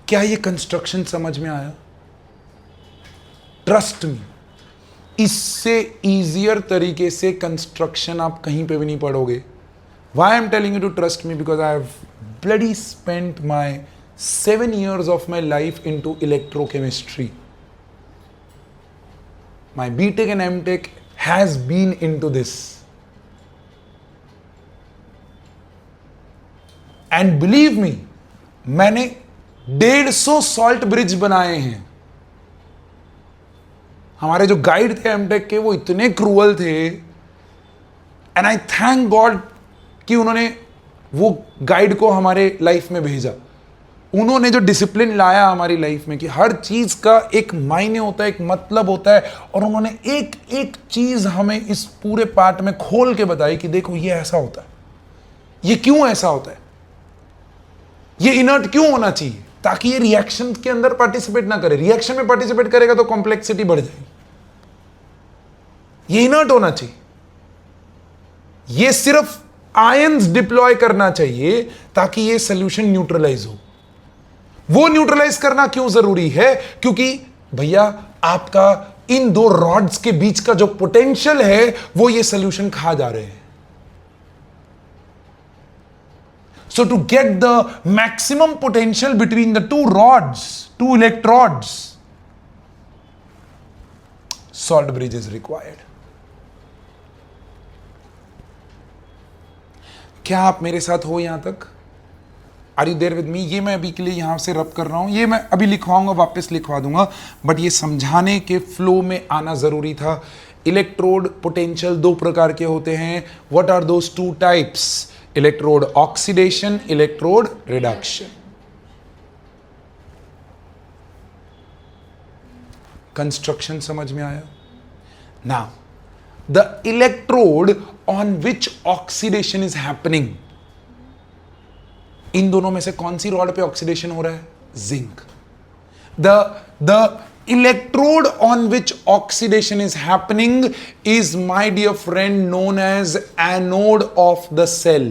Speaker 1: क्या ये कंस्ट्रक्शन समझ में आया? ट्रस्ट मी, इससे इजियर तरीके से कंस्ट्रक्शन आप कहीं पे भी नहीं पढ़ोगे। Why I'm telling you to trust me? Because I have bloody spent my 7 years of my life into electrochemistry. My BTech and MTech has been into this. And believe me, मैंने 150 salt bridge बनाए हैं। हमारे जो guide थे MTech के, वो इतने cruel थे, एंड आई थैंक गॉड कि उन्होंने वो गाइड को हमारे लाइफ में भेजा। उन्होंने जो डिसिप्लिन लाया हमारी लाइफ में कि हर चीज का एक मायने होता है, एक मतलब होता है, और उन्होंने एक एक चीज हमें इस पूरे पार्ट में खोल के बताई कि देखो ये ऐसा होता है, ये क्यों ऐसा होता है, ये इनर्ट क्यों होना चाहिए, ताकि ये रिएक्शन के अंदर पार्टिसिपेट ना करे। रिएक्शन में पार्टिसिपेट करेगा तो कॉम्प्लेक्सिटी बढ़ जाएगी। ये इनर्ट होना चाहिए, ये सिर्फ आयंस डिप्लॉय करना चाहिए ताकि ये सोल्यूशन न्यूट्रलाइज हो। वो न्यूट्रलाइज करना क्यों जरूरी है? क्योंकि भैया आपका इन दो रॉड्स के बीच का जो पोटेंशियल है वो ये सोल्यूशन खा जा रहे हैं। So to get the maximum potential between the two rods, two electrodes, salt bridge is required. क्या आप मेरे साथ हो यहां तक? Are you there with me? ये मैं अभी के लिए यहां से रब कर रहा हूं, ये मैं अभी लिखवाऊंगा, वापस लिखवा दूंगा, बट ये समझाने के फ्लो में आना जरूरी था। इलेक्ट्रोड पोटेंशियल दो प्रकार के होते हैं। What are those two types? Electrode oxidation, electrode reduction. Construction समझ में आया? Now the electrode on which oxidation is happening, इन दोनों में से कौन सी रॉड पे ऑक्सीडेशन हो रहा है? Zinc. the electrode on which oxidation is happening is, my dear friend, known as anode of the cell.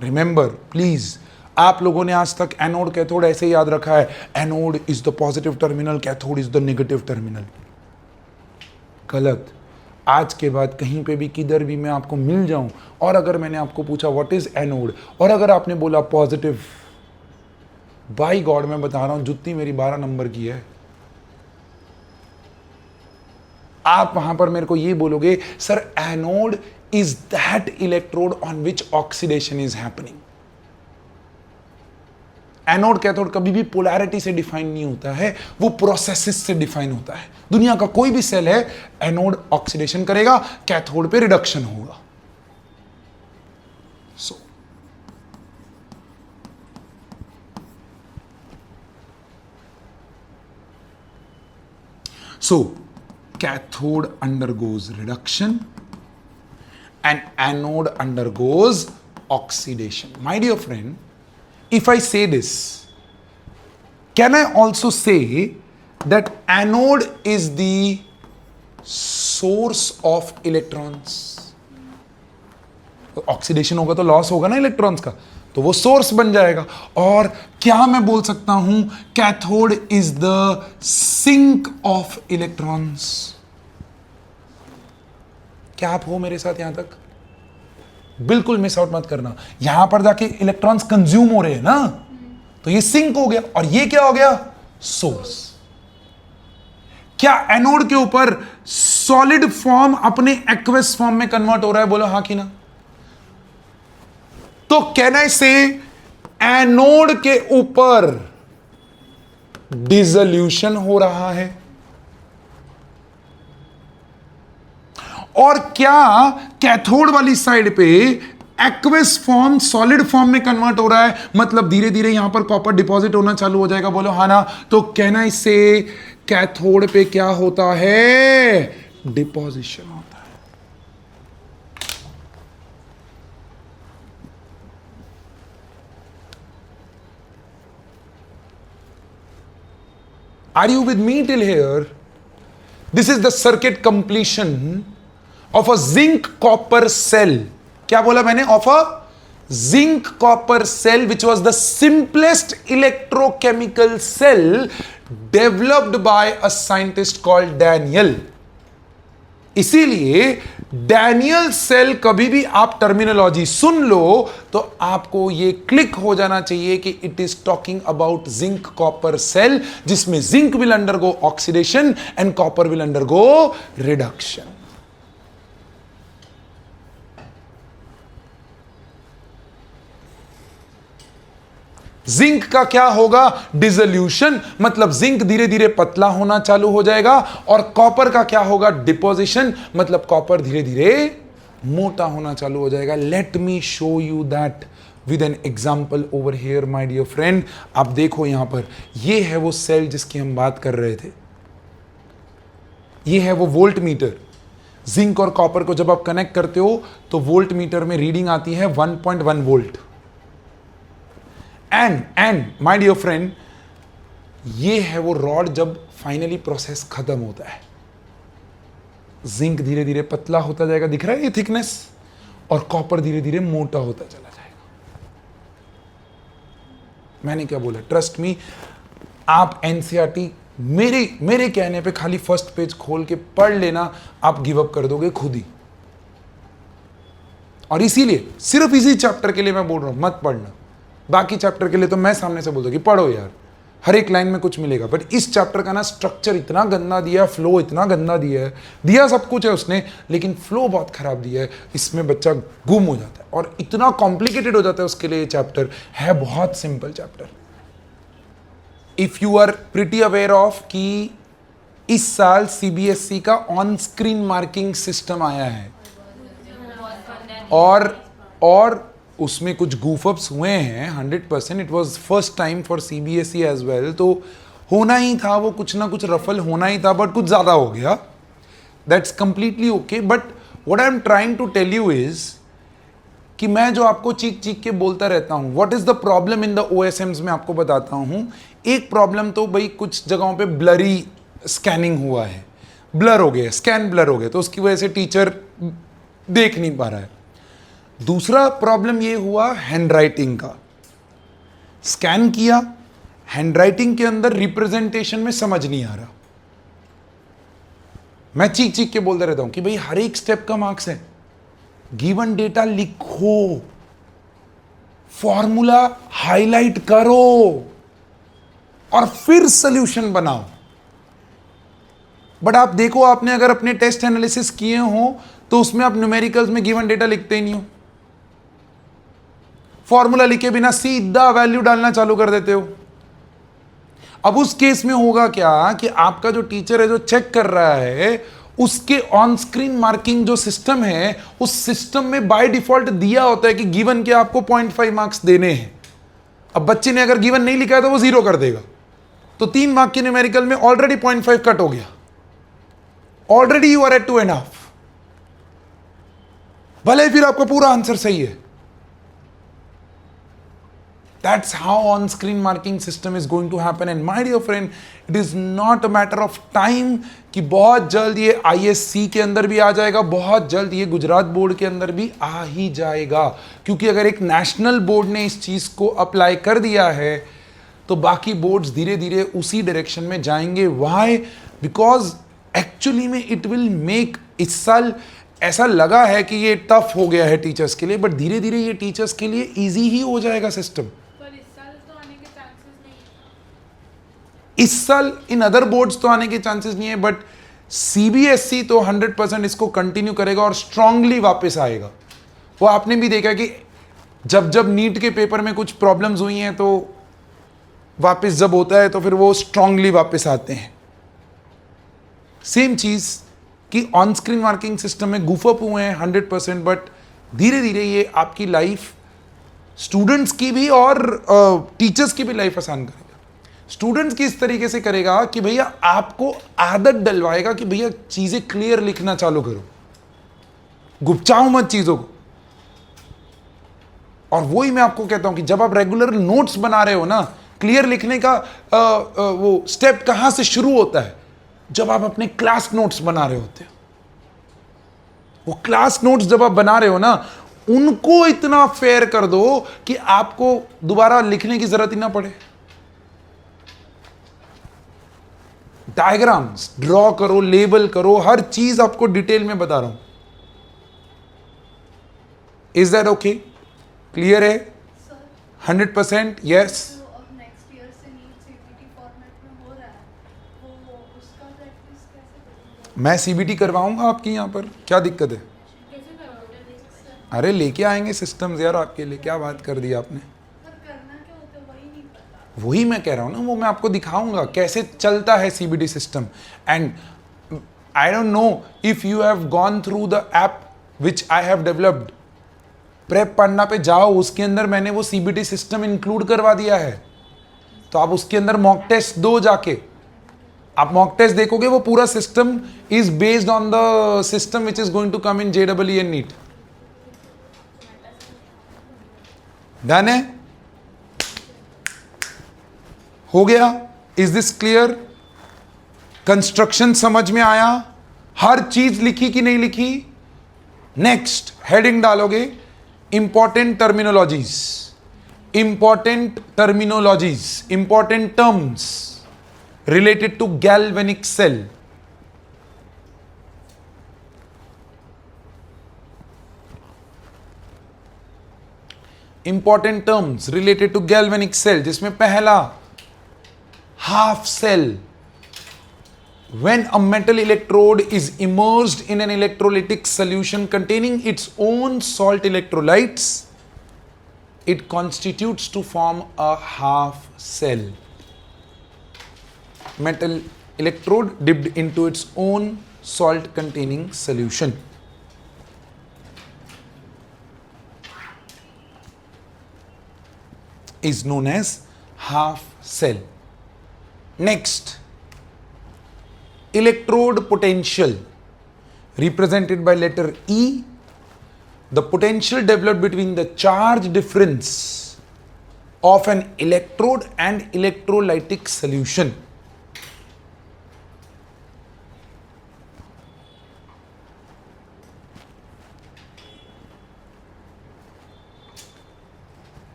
Speaker 1: Remember please, आप लोगों ने आज तक एनोड कैथोड ऐसे याद रखा है, anode is the positive terminal, cathode is the negative terminal. गलत। आज के बाद कहीं पे भी किधर भी मैं आपको मिल जाऊं और अगर मैंने आपको पूछा व्हाट इज एनोड और अगर आपने बोला पॉजिटिव, बाय गॉड मैं बता रहा हूं जुत्ती मेरी 12 नंबर की है। आप वहां पर मेरे को ये बोलोगे sir anode is that electrode on which oxidation is happening. Anode cathode कभी भी पोलैरिटी से डिफाइन नहीं होता है, वो प्रोसेसेस से डिफाइन होता है। दुनिया का कोई भी सेल है, एनोड ऑक्सीडेशन करेगा, कैथोड पे रिडक्शन होगा। So cathode undergoes reduction and anode undergoes oxidation. My dear friend, if I say this, can I also say that anode is the source of electrons? Oxidation होगा तो loss होगा ना electrons का, तो वो source बन जाएगा। और क्या मैं बोल सकता हूं cathode is the sink of electrons? क्या आप हो मेरे साथ यहां तक? बिल्कुल मिस आउट मत करना। यहां पर जाके इलेक्ट्रॉन्स कंज्यूम हो रहे हैं ना, तो ये सिंक हो गया और ये क्या हो गया? सोर्स। क्या एनोड के ऊपर सॉलिड फॉर्म अपने एक्वस फॉर्म में कन्वर्ट हो रहा है? बोलो हां कि ना। तो कैन आई से एनोड के ऊपर डिसोल्यूशन हो रहा है? और क्या कैथोड वाली साइड पे एक्वस फॉर्म सॉलिड फॉर्म में कन्वर्ट हो रहा है? मतलब धीरे धीरे यहां पर कॉपर डिपॉजिट होना चालू हो जाएगा। बोलो हाँ ना। तो कैन आई से कैथोड पे क्या होता है? डिपोजिशन होता है। Are you with me till here? This is the circuit completion of a zinc copper cell. क्या बोला मैंने? Of a zinc copper cell, which was the simplest electrochemical cell developed by a scientist called Daniel. इसीलिए Daniel cell कभी भी आप terminology सुन लो तो आपको ये क्लिक हो जाना चाहिए कि it is talking about zinc copper cell, जिसमें zinc will undergo oxidation and copper will undergo reduction. Zinc का क्या होगा? डिसोल्यूशन, मतलब जिंक धीरे धीरे पतला होना चालू हो जाएगा। और कॉपर का क्या होगा? डिपोजिशन, मतलब कॉपर धीरे धीरे मोटा होना चालू हो जाएगा। Let me show you that with an example over here my dear friend. आप देखो यहां पर, ये है वो सेल जिसकी हम बात कर रहे थे। ये है वो वोल्ट मीटर। जिंक और कॉपर को जब आप कनेक्ट करते हो तो वोल्ट मीटर में रीडिंग आती है 1.1 volt. And my dear friend, ये है वो रॉड जब फाइनली प्रोसेस खत्म होता है। जिंक धीरे धीरे पतला होता जाएगा, दिख रहा है ये थिकनेस, और कॉपर धीरे धीरे मोटा होता चला जाएगा। मैंने क्या बोला? ट्रस्ट मी, आप एनसीईआरटी मेरे कहने पे खाली फर्स्ट पेज खोल के पढ़ लेना, आप गिव अप कर दोगे खुद ही। और इसीलिए सिर्फ इसी चैप्टर के लिए मैं बोल रहा हूं मत पढ़ना, बाकी चैप्टर के लिए तो मैं सामने से बोल दूं कि पढ़ो यार, हर एक लाइन में कुछ मिलेगा, बट इस चैप्टर का ना स्ट्रक्चर इतना गंदा दिया है, फ्लो इतना गंदा दिया सब कुछ है उसने, लेकिन फ्लो बहुत खराब दिया है, इसमें बच्चा गुम हो जाता है और इतना कॉम्प्लिकेटेड हो जाता है उसके लिए। ये चैप्टर है बहुत simple chapter. If you are pretty aware of कि इस साल सीबीएसई का ऑन स्क्रीन मार्किंग सिस्टम आया है और उसमें कुछ गूफअप्स हुए हैं 100%, it was first time for CBSE as well, तो होना ही था वो, कुछ ना कुछ रफल होना ही था, बट कुछ ज़्यादा हो गया, that's completely okay. But what I am trying to tell you is कि मैं जो आपको चीख चीख के बोलता रहता हूँ, what is the problem in the OSMs में आपको बताता हूँ। एक प्रॉब्लम तो भाई कुछ जगहों पे ब्लरी स्कैनिंग हुआ है, ब्लर हो गया, स्कैन ब्लर हो गया, तो उसकी वजह से टीचर देख नहीं पा रहा है। दूसरा प्रॉब्लम ये हुआ हैंडराइटिंग का, स्कैन किया, हैंडराइटिंग के अंदर रिप्रेजेंटेशन में समझ नहीं आ रहा। मैं चीख चीख के बोलता रहता हूं कि भाई हर एक स्टेप का मार्क्स है, गिवन डेटा लिखो, फॉर्मूला हाईलाइट करो और फिर सॉल्यूशन बनाओ। बट आप देखो, आपने अगर अपने टेस्ट एनालिसिस किए हो तो उसमें आप न्यूमेरिकल्स में गिवन डेटा लिखते ही नहीं हो, फॉर्मूला लिखे बिना सीधा वैल्यू डालना चालू कर देते हो। अब उस केस में होगा क्या कि आपका जो टीचर है जो चेक कर रहा है, उसके ऑन स्क्रीन मार्किंग जो सिस्टम है, उस सिस्टम में बाय डिफॉल्ट दिया होता है कि गिवन के आपको 0.5 मार्क्स देने हैं। अब बच्चे ने अगर गिवन नहीं लिखा है तो वो 0 कर देगा, तो 3 मार्क के न्यूमेरिकल में ऑलरेडी 0.5 कट हो गया, ऑलरेडी यू आर एट 2.5, भले फिर आपका पूरा आंसर सही है। That's how on-screen marking system is going to happen. And my dear friend, it is not a matter of time कि बहुत जल्द ये ISC के अंदर भी आ जाएगा, बहुत जल्द ये गुजरात बोर्ड के अंदर भी आ ही जाएगा, क्योंकि अगर एक नेशनल बोर्ड ने इस चीज़ को अप्लाई कर दिया है तो बाकी बोर्ड्स धीरे धीरे उसी डायरेक्शन में जाएंगे। Why? Because एक्चुअली में इट विल मेक, इस साल ऐसा लगा है कि ये टफ हो गया है टीचर्स के लिए, बट धीरे धीरे ये टीचर्स के लिए इजी ही हो जाएगा सिस्टम। इस साल इन अदर बोर्ड्स तो आने के चांसेस नहीं है, बट सीबीएसई तो 100% इसको कंटिन्यू करेगा और स्ट्रांगली वापस आएगा। वो आपने भी देखा कि जब जब नीट के पेपर में कुछ प्रॉब्लम्स हुई हैं तो वापस जब होता है तो फिर वो स्ट्रांगली वापस आते हैं। सेम चीज कि ऑन स्क्रीन मार्किंग सिस्टम में गुफअप हुए हैं 100%, बट धीरे धीरे ये आपकी लाइफ, स्टूडेंट्स की भी और टीचर्स की भी लाइफ आसान करेगा। स्टूडेंट्स की इस तरीके से करेगा कि भैया आपको आदत डलवाएगा कि भैया चीजें क्लियर लिखना चालू करो, गुपचाओ मत चीजों को। और वही मैं आपको कहता हूं कि जब आप रेगुलर नोट्स बना रहे हो ना, क्लियर लिखने का वो स्टेप कहां से शुरू होता है, जब आप अपने क्लास नोट्स बना रहे होते हो। वो क्लास नोट्स जब आप बना रहे हो ना, उनको इतना फेयर कर दो कि आपको दोबारा लिखने की जरूरत ही ना पड़े। डायग्राम्स ड्रॉ करो, लेबल करो, हर चीज आपको डिटेल में बता रहा हूं। Is that okay? क्लियर है? 100%? यस। मैं सीबीटी करवाऊंगा आपकी यहां पर, क्या दिक्कत है? अरे लेके आएंगे सिस्टम्स यार आपके लिए, क्या बात कर दी आपने। वही मैं कह रहा हूं ना, वो मैं आपको दिखाऊंगा कैसे चलता है CBT system. And I don't know if you have gone through the app which I have developed. Prep पढ़ना पे जाओ, उसके अंदर मैंने वो सीबीटी सिस्टम इंक्लूड करवा दिया है, तो आप उसके अंदर मॉक टेस्ट दो, जाके आप मॉक टेस्ट देखोगे, वो पूरा system is based on the system which is going to come in JEE and NEET. Done है? हो गया? Is this clear? कंस्ट्रक्शन समझ में आया? हर चीज लिखी कि नहीं लिखी? नेक्स्ट हेडिंग डालोगे important terminologies, important terminologies, important terms related to galvanic cell. Important terms related to galvanic cell, जिसमें पहला half cell. When a metal electrode is immersed in an electrolytic solution containing its own salt electrolytes, it constitutes to form a half cell. Metal electrode dipped into its own salt containing solution is known as half cell. Next, electrode potential, represented by letter E. The potential developed between the charge difference of an electrode and electrolytic solution.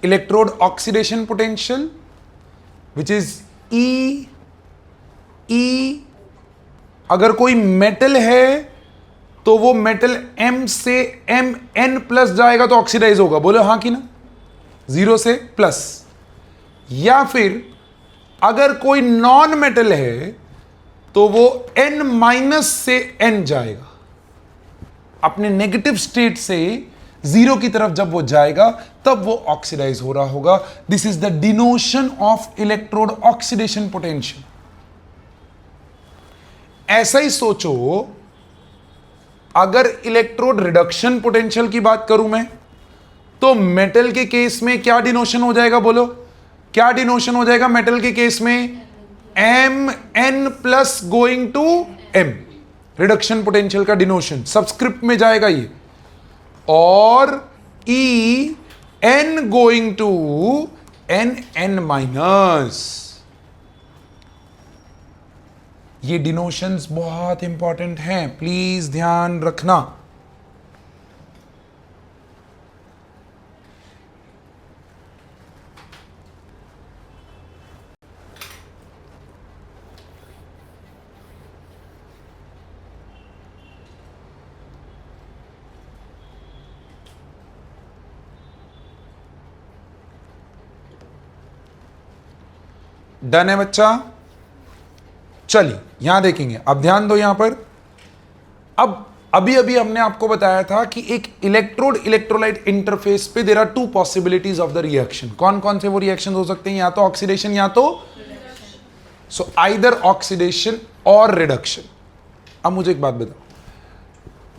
Speaker 1: Electrode oxidation potential, which is E. अगर कोई metal है तो वो metal M से Mn plus जाएगा तो oxidise होगा. बोलो हाँ कि ना? 0 से प्लस. या फिर अगर कोई नॉन मेटल है तो वो N माइनस से N जाएगा. अपने नेगेटिव स्टेट से 0 की तरफ जब वो जाएगा तब वो ऑक्सीडाइज हो रहा होगा. This is the डिनोशन of electrode oxidation potential. ऐसा ही सोचो, अगर इलेक्ट्रोड रिडक्शन पोटेंशियल की बात करूं मैं, तो मेटल के केस में क्या डिनोशन हो जाएगा? बोलो क्या डिनोशन हो जाएगा मेटल के केस में? Mn plus going to M. Reduction potential का डिनोशन सबस्क्रिप्ट में जाएगा ये. और E n going to N minus. ये डिनोशंस बहुत इंपॉर्टेंट हैं, प्लीज ध्यान रखना. डन है बच्चा? चलिए यहां देखेंगे, अब ध्यान दो यहां पर. अब अभी हमने आपको बताया था कि एक इलेक्ट्रोड इलेक्ट्रोलाइट इंटरफेस पे there are 2 possibilities of the reaction. कौन कौन से वो रिएक्शन हो सकते हैं? या तो ऑक्सीडेशन या तो सो आइदर ऑक्सीडेशन और रिडक्शन. अब मुझे एक बात बताओ,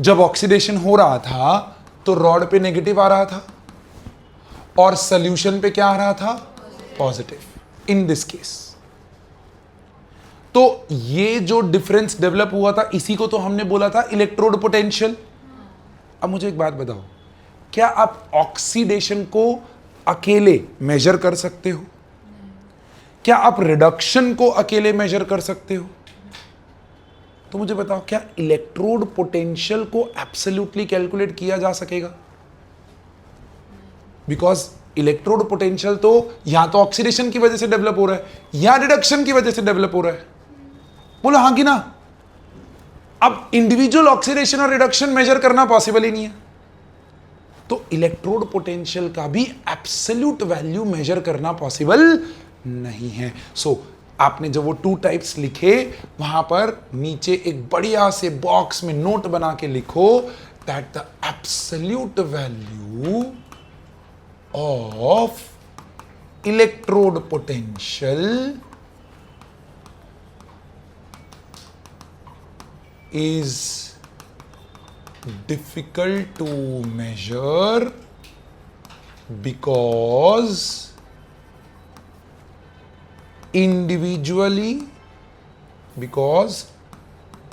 Speaker 1: जब ऑक्सीडेशन हो रहा था तो रॉड पे नेगेटिव आ रहा था और सोल्यूशन पे क्या आ रहा था? पॉजिटिव. इन दिस केस तो ये जो डिफरेंस डेवलप हुआ था इसी को तो हमने बोला था इलेक्ट्रोड पोटेंशियल. अब मुझे एक बात बताओ, क्या आप ऑक्सीडेशन को अकेले मेजर कर सकते हो? क्या आप रिडक्शन को अकेले मेजर कर सकते हो? तो मुझे बताओ, क्या इलेक्ट्रोड पोटेंशियल को एब्सोल्युटली कैलकुलेट किया जा सकेगा? बिकॉज इलेक्ट्रोड पोटेंशियल तो या तो ऑक्सीडेशन की वजह से डेवलप हो रहा है या रिडक्शन की वजह से डेवलप हो रहा है. बोलो हाँ कि ना? अब इंडिविजुअल ऑक्सीडेशन और रिडक्शन मेजर करना पॉसिबल ही नहीं है. तो इलेक्ट्रोड पोटेंशियल का भी एब्सोल्यूट वैल्यू मेजर करना पॉसिबल नहीं है. सो आपने जब वो 2 टाइप्स लिखे, वहां पर नीचे एक बढ़िया से बॉक्स में नोट बना के लिखो that the absolute value of electrode potential is difficult to measure because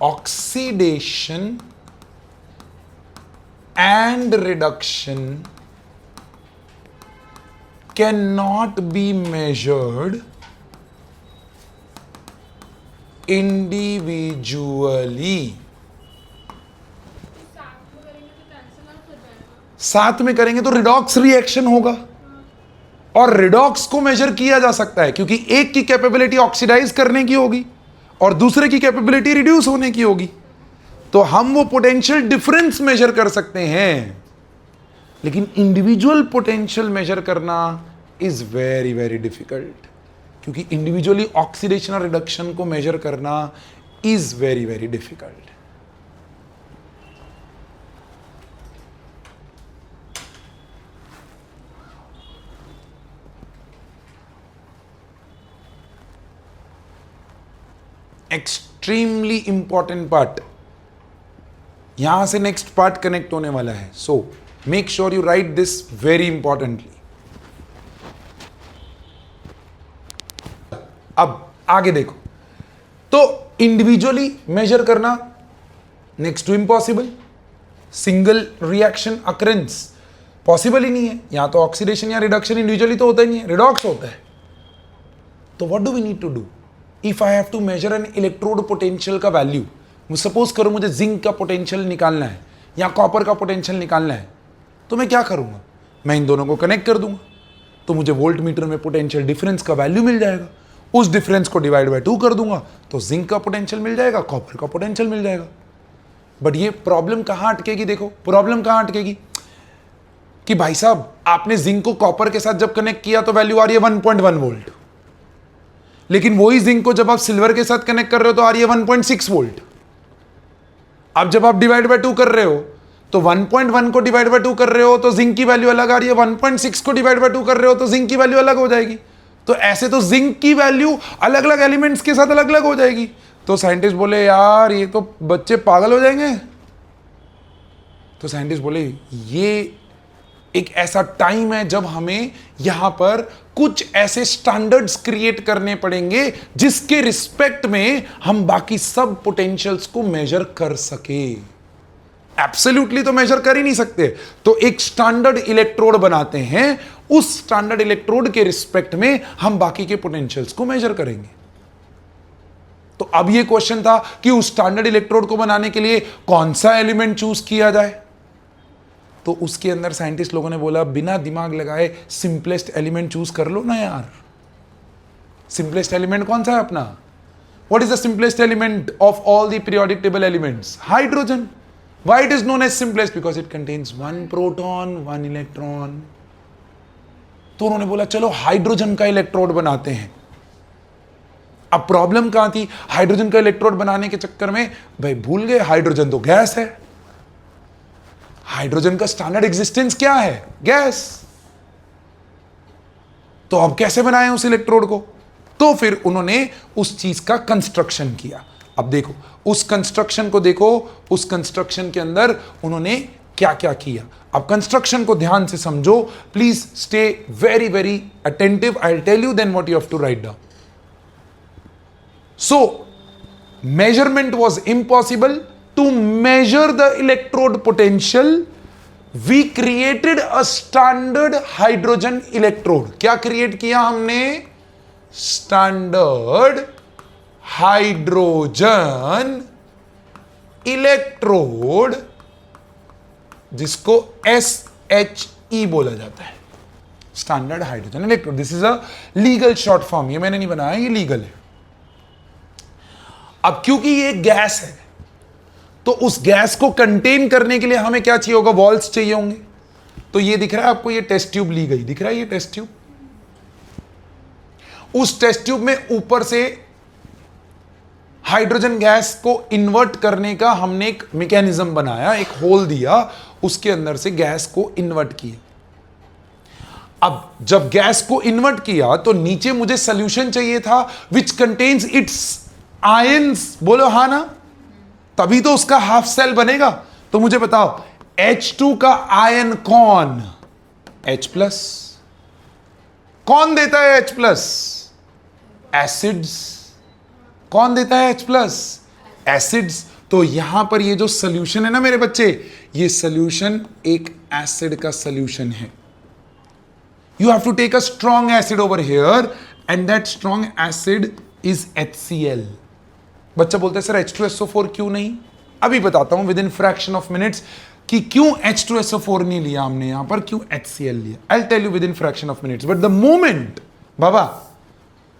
Speaker 1: oxidation and reduction cannot be measured individually. साथ में करेंगे तो रिडॉक्स रिएक्शन होगा और रिडॉक्स को मेजर किया जा सकता है क्योंकि एक की कैपेबिलिटी ऑक्सीडाइज करने की होगी और दूसरे की कैपेबिलिटी रिड्यूस होने की होगी। तो हम वो पोटेंशियल डिफरेंस मेजर कर सकते हैं, लेकिन इंडिविजुअल पोटेंशियल मेजर करना इज वेरी वेरी डिफिकल्ट, क्योंकि इंडिविजुअली ऑक्सीडेशन और रिडक्शन को मेजर करना is very very difficult. Extremely important part, यहां से नेक्स्ट पार्ट कनेक्ट होने वाला है। So make sure you write this very importantly. अब आगे देखो, तो इंडिविजुअली मेजर करना next to impossible. Single reaction occurrence possible ही नहीं है। या तो ऑक्सीडेशन या रिडक्शन इंडिविजुअली तो होता ही नहीं है, रिडॉक्स होता है। तो what do we need to do? If I have to measure an electrode potential का वैल्यू, सपोज करो मुझे जिंक का पोटेंशियल निकालना है या कॉपर का पोटेंशियल निकालना है, तो मैं क्या करूंगा? मैं इन दोनों को कनेक्ट कर दूंगा, तो मुझे वोल्ट मीटर में पोटेंशियल डिफरेंस का वैल्यू मिल जाएगा। उस डिफरेंस को डिवाइड बाय 2 कर दूंगा, तो जिंक का पोटेंशियल मिल जाएगा, कॉपर का पोटेंशियल मिल जाएगा। बट ये प्रॉब्लम कहां अटकेगी? देखो प्रॉब्लम कहां अटकेगी कि भाई साहब आपने जिंक को कॉपर के साथ जब कनेक्ट किया तो वैल्यू आ रही है 1.1 वोल्ट, लेकिन वही जिंक को जब आप सिल्वर के साथ कनेक्ट कर रहे हो तो आ रही है 1.6 वोल्ट। अब जब आप डिवाइड बाय 2 कर रहे हो तो 1.1 को डिवाइड बाय 2 कर रहे हो तो जिंक की वैल्यू अलग आ रही है, 1.6 को डिवाइड बाय 2 कर रहे हो तो जिंक की वैल्यू अलग हो जाएगी। तो ऐसे तो जिंक की वैल्यू अलग अलग एलिमेंट्स के साथ अलग अलग हो जाएगी। तो साइंटिस्ट बोले यार ये तो बच्चे पागल हो जाएंगे। तो साइंटिस्ट बोले ये एक ऐसा टाइम है जब हमें यहां पर कुछ ऐसे स्टैंडर्ड्स क्रिएट करने पड़ेंगे जिसके रिस्पेक्ट में हम बाकी सब पोटेंशियल्स को मेजर कर सके। एब्सोल्युटली तो मेजर कर ही नहीं सकते, तो एक स्टैंडर्ड इलेक्ट्रोड बनाते हैं, उस स्टैंडर्ड इलेक्ट्रोड के रिस्पेक्ट में हम बाकी के पोटेंशियल्स को मेजर करेंगे। तो अब यह क्वेश्चन था कि उस स्टैंडर्ड इलेक्ट्रोड को बनाने के लिए कौन सा एलिमेंट चूज किया जाए। तो उसके अंदर साइंटिस्ट लोगों ने बोला बिना दिमाग लगाए सिंपलेस्ट एलिमेंट चूज कर लो ना यार। सिंपलेस्ट एलिमेंट कौन सा है अपना? What is the simplest element of all the periodic table elements? Hydrogen. Why it is known as simplest? Because it contains 1 proton 1 electron. तो उन्होंने बोला चलो हाइड्रोजन का इलेक्ट्रोड बनाते हैं। अब प्रॉब्लम कहां थी? हाइड्रोजन का इलेक्ट्रोड बनाने के चक्कर में भाई भूल गए हाइड्रोजन तो गैस है। हाइड्रोजन का स्टैंडर्ड एग्जिस्टेंस क्या है? गैस। तो अब कैसे बनाएं उस इलेक्ट्रोड को? तो फिर उन्होंने उस चीज का कंस्ट्रक्शन किया। अब देखो उस कंस्ट्रक्शन को देखो, उस कंस्ट्रक्शन के अंदर उन्होंने क्या क्या किया। अब कंस्ट्रक्शन को ध्यान से समझो, please stay very very attentive. I will tell you then what you have to write down. So measurement was impossible. To measure the electrode potential, we created a standard hydrogen electrode. क्या create किया हमने? Standard hydrogen electrode, जिसको SHE बोला जाता है, standard hydrogen electrode. This is a legal short form, ये मैंने नहीं बनाया, ये लीगल है। अब क्योंकि ये गैस है तो उस गैस को कंटेन करने के लिए हमें क्या चाहिए होगा? वॉल्स चाहिए होंगे। तो ये दिख रहा है आपको, ये टेस्ट ट्यूब ली गई, दिख रहा है ये टेस्ट ट्यूब। उस टेस्ट ट्यूब में ऊपर से हाइड्रोजन गैस को इन्वर्ट करने का हमने एक मैकेनिज्म बनाया, एक होल दिया, उसके अंदर से गैस को इन्वर्ट किया। अब जब गैस को इन्वर्ट किया तो नीचे मुझे सॉल्यूशन चाहिए था विच कंटेन्स इट्स आयंस। बोलो हाँ ना, तभी तो उसका हाफ सेल बनेगा। तो मुझे बताओ H2 का आयन कौन? H+। कौन देता है H+? एसिड्स। कौन देता है H+? एसिड्स। तो यहां पर ये जो सॉल्यूशन है ना मेरे बच्चे, ये सॉल्यूशन एक एसिड का सॉल्यूशन है। You have to take a strong acid over here and that strong acid is HCl। बच्चा बोलता है सर H2SO4 क्यों नहीं? अभी बताता हूं with in fraction of minutes कि क्यों H2SO4 नहीं लिया हमने यहां पर, क्यों HCl लिया। I will tell you within fraction of minutes. But the moment बाबा,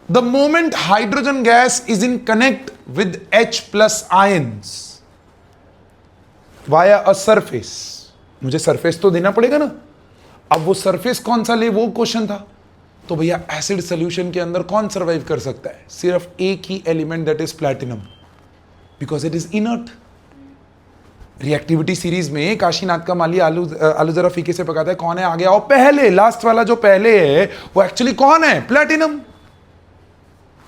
Speaker 1: the moment hydrogen gas is in connect with H plus ions via a surface. मुझे सरफेस तो देना पड़ेगा ना. अब वो सरफेस कौन सा ले, वो क्वेश्चन था. तो भैया एसिड सोल्यूशन के अंदर कौन सर्वाइव कर सकता है? सिर्फ एक ही element, that is platinum, because it is inert. Reactivity series में काशीनाथ का माली आलू जरा फीके से पकाता है. कौन है आगे आओ? पहले, लास्ट वाला जो पहले है वो एक्चुअली कौन है? Platinum.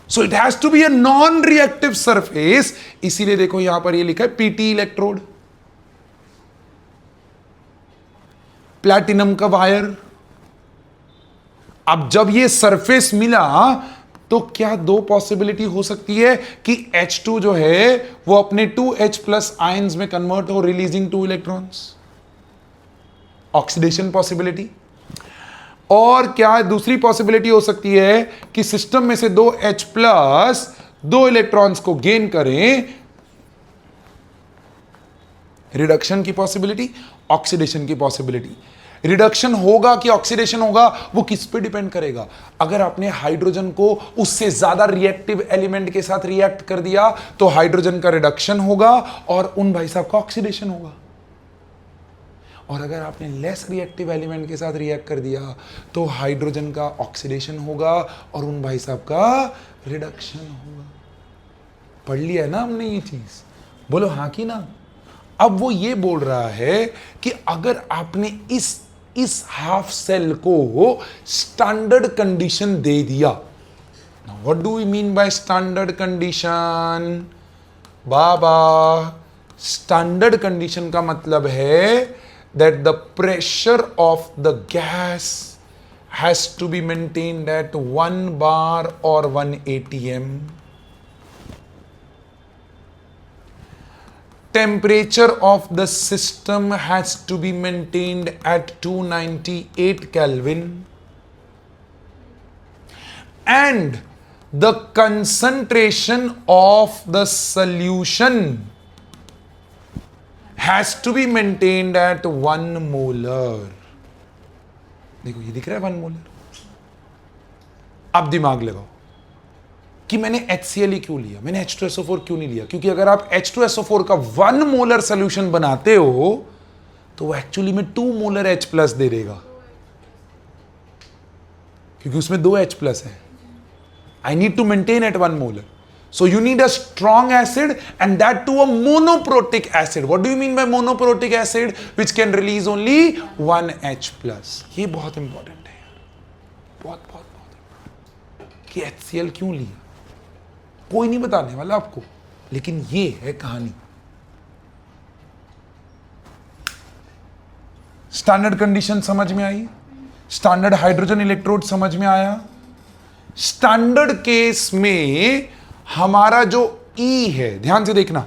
Speaker 1: So it has to be a non reactive surface. इसीलिए देखो यहां पर ये लिखा है पीटी इलेक्ट्रोड. प्लैटिनम का वायर. अब जब ये सरफेस मिला तो क्या दो पॉसिबिलिटी हो सकती है कि H2 जो है वो अपने 2H प्लस आयंस में कन्वर्ट हो, रिलीजिंग 2 इलेक्ट्रॉन्स. Oxidation possibility. और क्या दूसरी पॉसिबिलिटी हो सकती है कि सिस्टम में से 2H प्लस 2 इलेक्ट्रॉन्स को गेन करें. रिडक्शन की पॉसिबिलिटी, ऑक्सीडेशन की पॉसिबिलिटी. रिडक्शन होगा कि ऑक्सीडेशन होगा वो किस पे डिपेंड करेगा? अगर आपने हाइड्रोजन को उससे ज्यादा रिएक्टिव एलिमेंट के साथ रिएक्ट कर दिया तो हाइड्रोजन का रिडक्शन होगा और उन भाई साहब का ऑक्सीडेशन होगा. और अगर आपने लेस रिएक्टिव एलिमेंट के साथ रिएक्ट कर दिया तो हाइड्रोजन का ऑक्सीडेशन होगा और उन भाई साहब का रिडक्शन होगा. पढ़ लिया है ना हमने ये चीज? बोलो हाँ कि ना. अब वो ये बोल रहा है कि अगर आपने इस हाफ सेल को स्टैंडर्ड कंडीशन दे दिया. What do we mean by standard condition? बाबा, स्टैंडर्ड कंडीशन का मतलब है that the pressure of the gas has to be maintained at 1 bar और 1 atm. Temperature of the system has to be maintained at 298 Kelvin and the concentration of the solution has to be maintained at 1 molar. देखो ये दिख रहा है 1 molar. अब दिमाग लगाओ कि मैंने HCl ही क्यों लिया, मैंने H2SO4 क्यों नहीं लिया? क्योंकि अगर आप H2SO4 का 1 मोलर सोल्यूशन बनाते हो तो वो एक्चुअली में 2 मोलर H प्लस दे देगा, क्योंकि उसमें 2 H प्लस है. I need to maintain at 1 molar. So you need a strong acid and that to a monoprotic acid. What do you mean by monoprotic acid? Which can release only 1 H plus. ये बहुत important है यार, बहुत बहुत बहुत कि HCl क्यों लिया. कोई नहीं बताने वाला आपको, लेकिन ये है कहानी. स्टैंडर्ड कंडीशन समझ में आई? स्टैंडर्ड हाइड्रोजन इलेक्ट्रोड समझ में आया? स्टैंडर्ड केस में हमारा जो E है, ध्यान से देखना,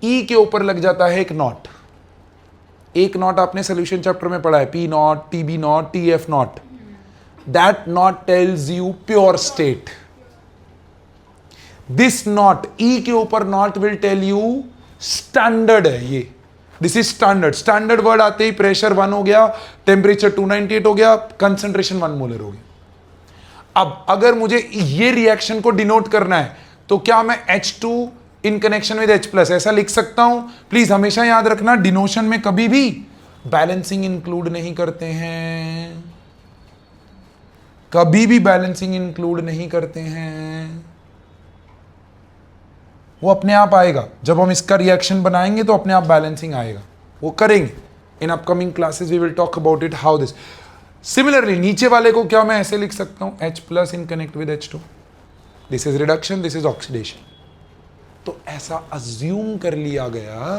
Speaker 1: E के ऊपर लग जाता है एक नॉट. एक नॉट आपने सोल्यूशन चैप्टर में पढ़ा है, P not, TB not, TF not. That not tells you pure state. This not, E के ऊपर not will tell you standard है ये. This is standard. Standard word आते ही प्रेशर 1 हो गया, टेम्परेचर 298 हो गया, कंसंट्रेशन 1 मोलर हो गया. अब अगर मुझे ये रिएक्शन को डिनोट करना है तो क्या मैं H2 in connection with H plus ऐसा लिख सकता हूं? प्लीज हमेशा याद रखना, डिनोशन में कभी भी बैलेंसिंग इंक्लूड नहीं करते हैं, कभी भी बैलेंसिंग इंक्लूड नहीं करते हैं. वो अपने आप आएगा, जब हम इसका रिएक्शन बनाएंगे तो अपने आप बैलेंसिंग आएगा, वो करेंगे. In upcoming classes we will talk about it how this. Similarly नीचे वाले को क्या मैं ऐसे लिख सकता हूं? H plus in connect with H2. This is reduction, this is oxidation. तो ऐसा अज्यूम कर लिया गया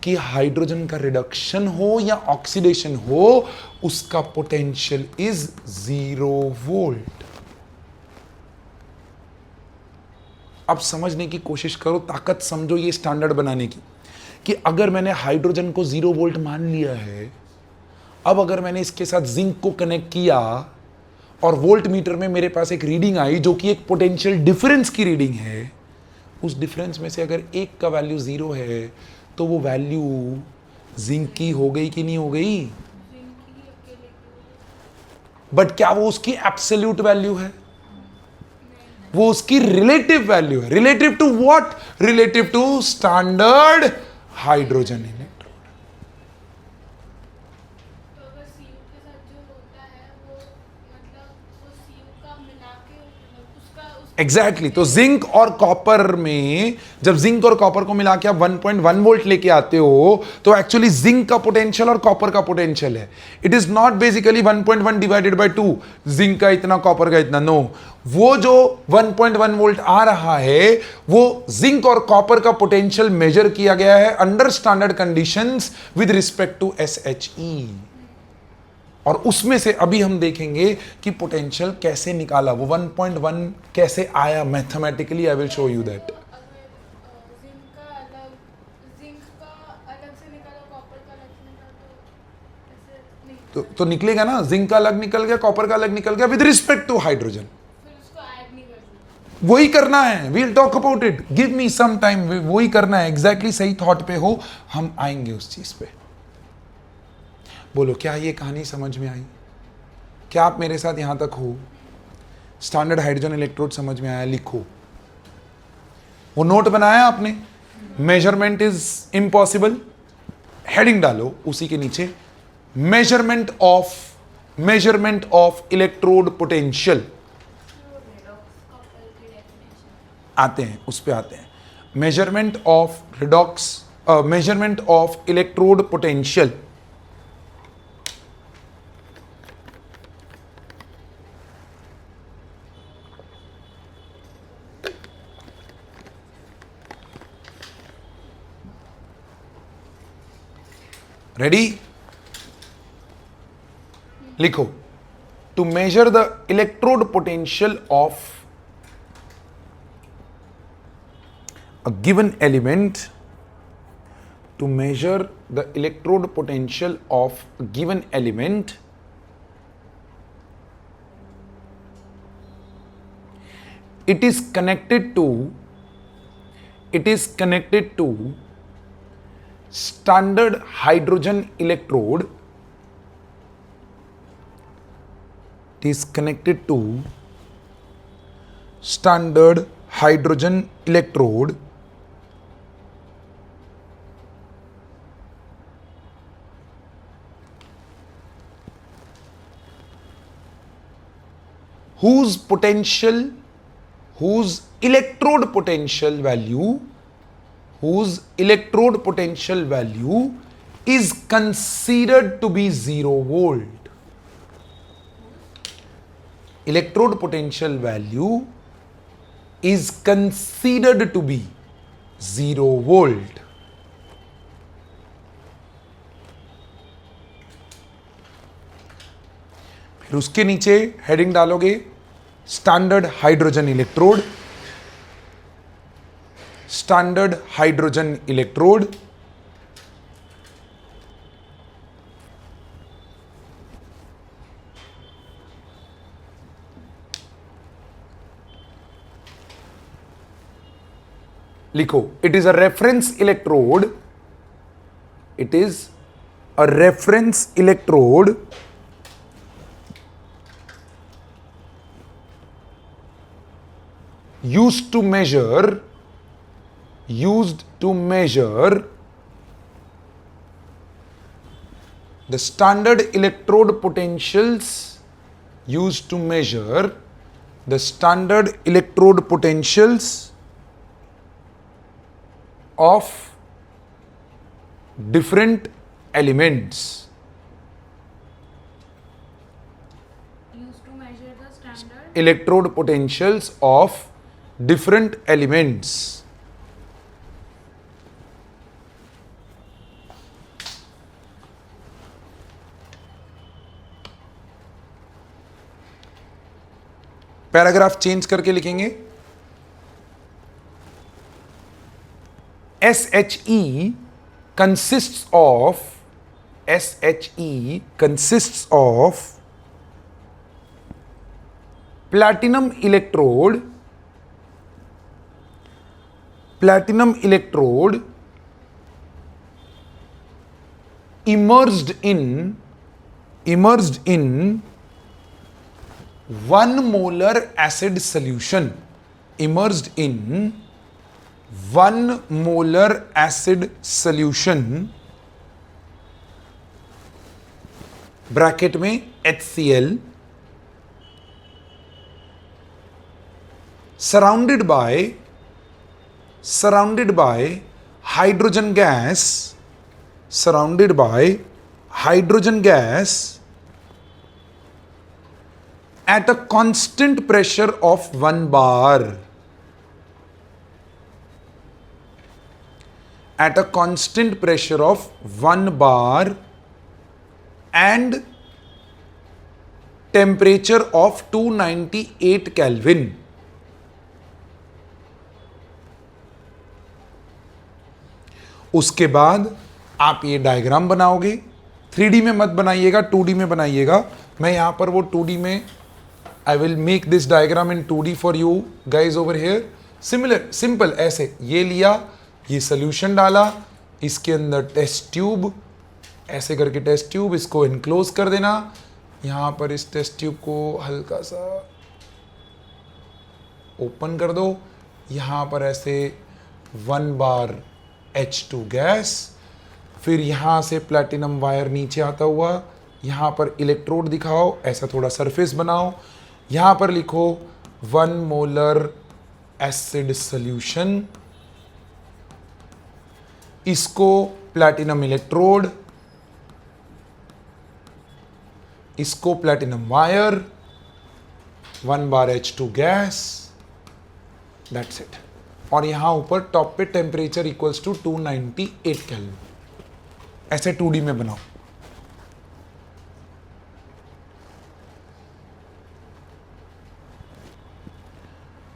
Speaker 1: कि हाइड्रोजन का रिडक्शन हो या ऑक्सीडेशन हो, उसका पोटेंशियल इज 0 वोल्ट. अब समझने की कोशिश करो, ताकत समझो ये स्टैंडर्ड बनाने की, कि अगर मैंने हाइड्रोजन को 0 वोल्ट मान लिया है, अब अगर मैंने इसके साथ जिंक को कनेक्ट किया और वोल्ट मीटर में मेरे पास एक रीडिंग आई जो कि एक पोटेंशियल डिफरेंस की रीडिंग है, उस डिफरेंस में से अगर एक का वैल्यू 0 है तो वो वैल्यू जिंक की हो गई कि नहीं हो गई? बट क्या वो उसकी एब्सोल्यूट वैल्यू है? वो उसकी रिलेटिव वैल्यू है। Relative to what? Relative to standard hydrogen electrode.
Speaker 2: तो अगर सीयू के साथ जो होता है वो मतलब वो सीयू का मिला के मतलब उसका
Speaker 1: एग्जैक्टली तो जिंक और कॉपर में जब जिंक और कॉपर को मिला के आप 1.1 वोल्ट लेके आते हो तो एक्चुअली जिंक का पोटेंशियल और कॉपर का पोटेंशियल है। It is not basically 1.1 divided by 2, zinc का इतना कॉपर का इतना, नो। वो जो 1.1 वोल्ट आ रहा है वो जिंक और कॉपर का पोटेंशियल मेजर किया गया है under standard conditions with respect to SHE. और उसमें से अभी हम देखेंगे कि पोटेंशियल कैसे निकाला, वो 1.1 कैसे आया mathematically. I will show you that.
Speaker 2: Zinc का अलग से निकाला कॉपर का अलग से निकाला तो ऐसे नहीं
Speaker 1: तो निकलेगा ना, जिंक का अलग निकल गया, कॉपर का अलग निकल गया विद रिस्पेक्ट टू हाइड्रोजन।
Speaker 2: फिर उसको ऐड नहीं कर सकते।
Speaker 1: वही करना है, we'll talk about it, give me some time. वही करना है, एग्जैक्टली सही थॉट पे हो, हम आएंगे उस चीज पे। बोलो, क्या ये कहानी समझ में आई? क्या आप मेरे साथ यहां तक हो? स्टैंडर्ड हाइड्रोजन इलेक्ट्रोड समझ में आया? लिखो। वो नोट बनाया आपने, मेजरमेंट इज इम्पॉसिबल, हेडिंग डालो उसी के नीचे, मेजरमेंट ऑफ इलेक्ट्रोड पोटेंशियल। आते हैं, उस पे आते हैं। Measurement of redox, measurement of electrode potential. Ready? लिखो, to measure the electrode potential of a given element, to measure the electrode potential of a given element, it is connected to standard hydrogen electrode. It is connected to standard hydrogen electrode whose electrode potential value is considered to be 0 volt. Electrode potential value is considered to be 0 volt. फिर उसके नीचे heading डालोगे, standard hydrogen electrode, standard hydrogen electrode. लिखो, it is a reference electrode, it is a reference electrode used to measure the standard electrode potentials, used to measure the standard electrode potentials of different elements.
Speaker 2: Used to measure the standard
Speaker 1: Electrode potentials of different elements. Paragraph change करके लिखेंगे, SHE consists of platinum electrode immersed in 1 molar acid solution. immersed in 1 molar acid solution bracket में HCl surrounded by hydrogen gas at a constant pressure of 1 bar. At a constant pressure of 1 bar and temperature of 298 Kelvin. उसके बाद आप ये diagram बनाओगे, 3D में मत बनाइएगा, 2D में बनाइएगा. मैं यहां पर वो 2D में I will make this diagram in 2D for you guys over here. Simple ऐसे ये लिया, ये सोल्यूशन डाला, इसके अंदर टेस्ट ट्यूब, ऐसे करके टेस्ट ट्यूब इसको इनक्लोज कर देना. यहां पर इस टेस्ट ट्यूब को हल्का सा ओपन कर दो. यहां पर ऐसे 1 बार H2 गैस, फिर यहां से प्लैटिनम वायर नीचे आता हुआ, यहां पर इलेक्ट्रोड दिखाओ, ऐसा थोड़ा सरफेस बनाओ. यहां पर लिखो 1 मोलर एसिड सॉल्यूशन, इसको प्लैटिनम इलेक्ट्रोड, इसको platinum wire, 1 bar H2 gas, that's it. और यहां ऊपर टॉप पे टेम्परेचर इक्वल्स टू 298 केल्विन. ऐसे 2D में बनाओ.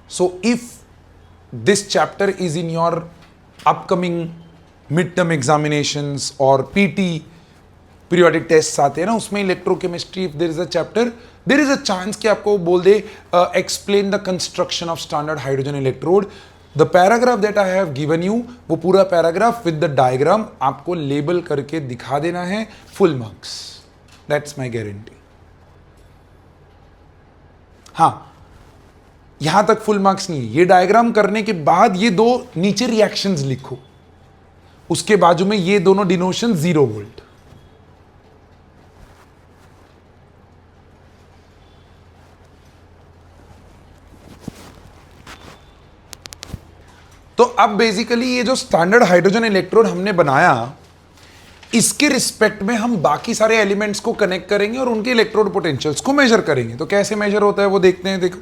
Speaker 1: So if this chapter is in your upcoming midterm examinations or PT periodic tests आते हैं ना, उसमें electrochemistry, if there is a chapter, there is a chance कि आपको बोल दे explain the construction of standard hydrogen electrode. The paragraph that I have given you, वो पूरा paragraph with the diagram आपको लेबल करके दिखा देना है, full marks. That's my guarantee. हाँ, यहां तक फुल मार्क्स नहीं है. ये डायग्राम करने के बाद ये 2 नीचे रिएक्शंस लिखो, उसके बाजू में ये दोनों डिनोशन 0 वोल्ट. तो अब बेसिकली ये जो स्टैंडर्ड हाइड्रोजन इलेक्ट्रोड हमने बनाया, इसके रिस्पेक्ट में हम बाकी सारे एलिमेंट्स को कनेक्ट करेंगे और उनके इलेक्ट्रोड पोटेंशियल्स को मेजर करेंगे. तो कैसे मेजर होता है वो देखते हैं. देखो,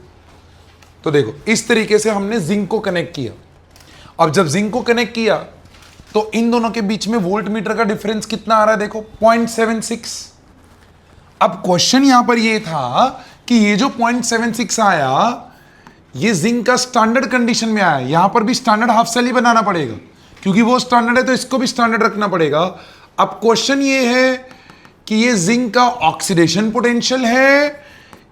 Speaker 1: तो देखो इस तरीके से हमने जिंक को कनेक्ट किया. अब जब जिंक को कनेक्ट किया तो इन दोनों के बीच में वोल्ट मीटर का डिफरेंस कितना आ रहा है, देखो 0.76. अब क्वेश्चन यहां पर ये था कि ये जो 0.76 आया, ये जिंक का स्टैंडर्ड कंडीशन में आया. यहां पर भी स्टैंडर्ड हाफ सेल ही बनाना पड़ेगा, क्योंकि वो स्टैंडर्ड है तो इसको भी स्टैंडर्ड रखना पड़ेगा. अब क्वेश्चन ये है कि ये जिंक का ऑक्सीडेशन पोटेंशियल है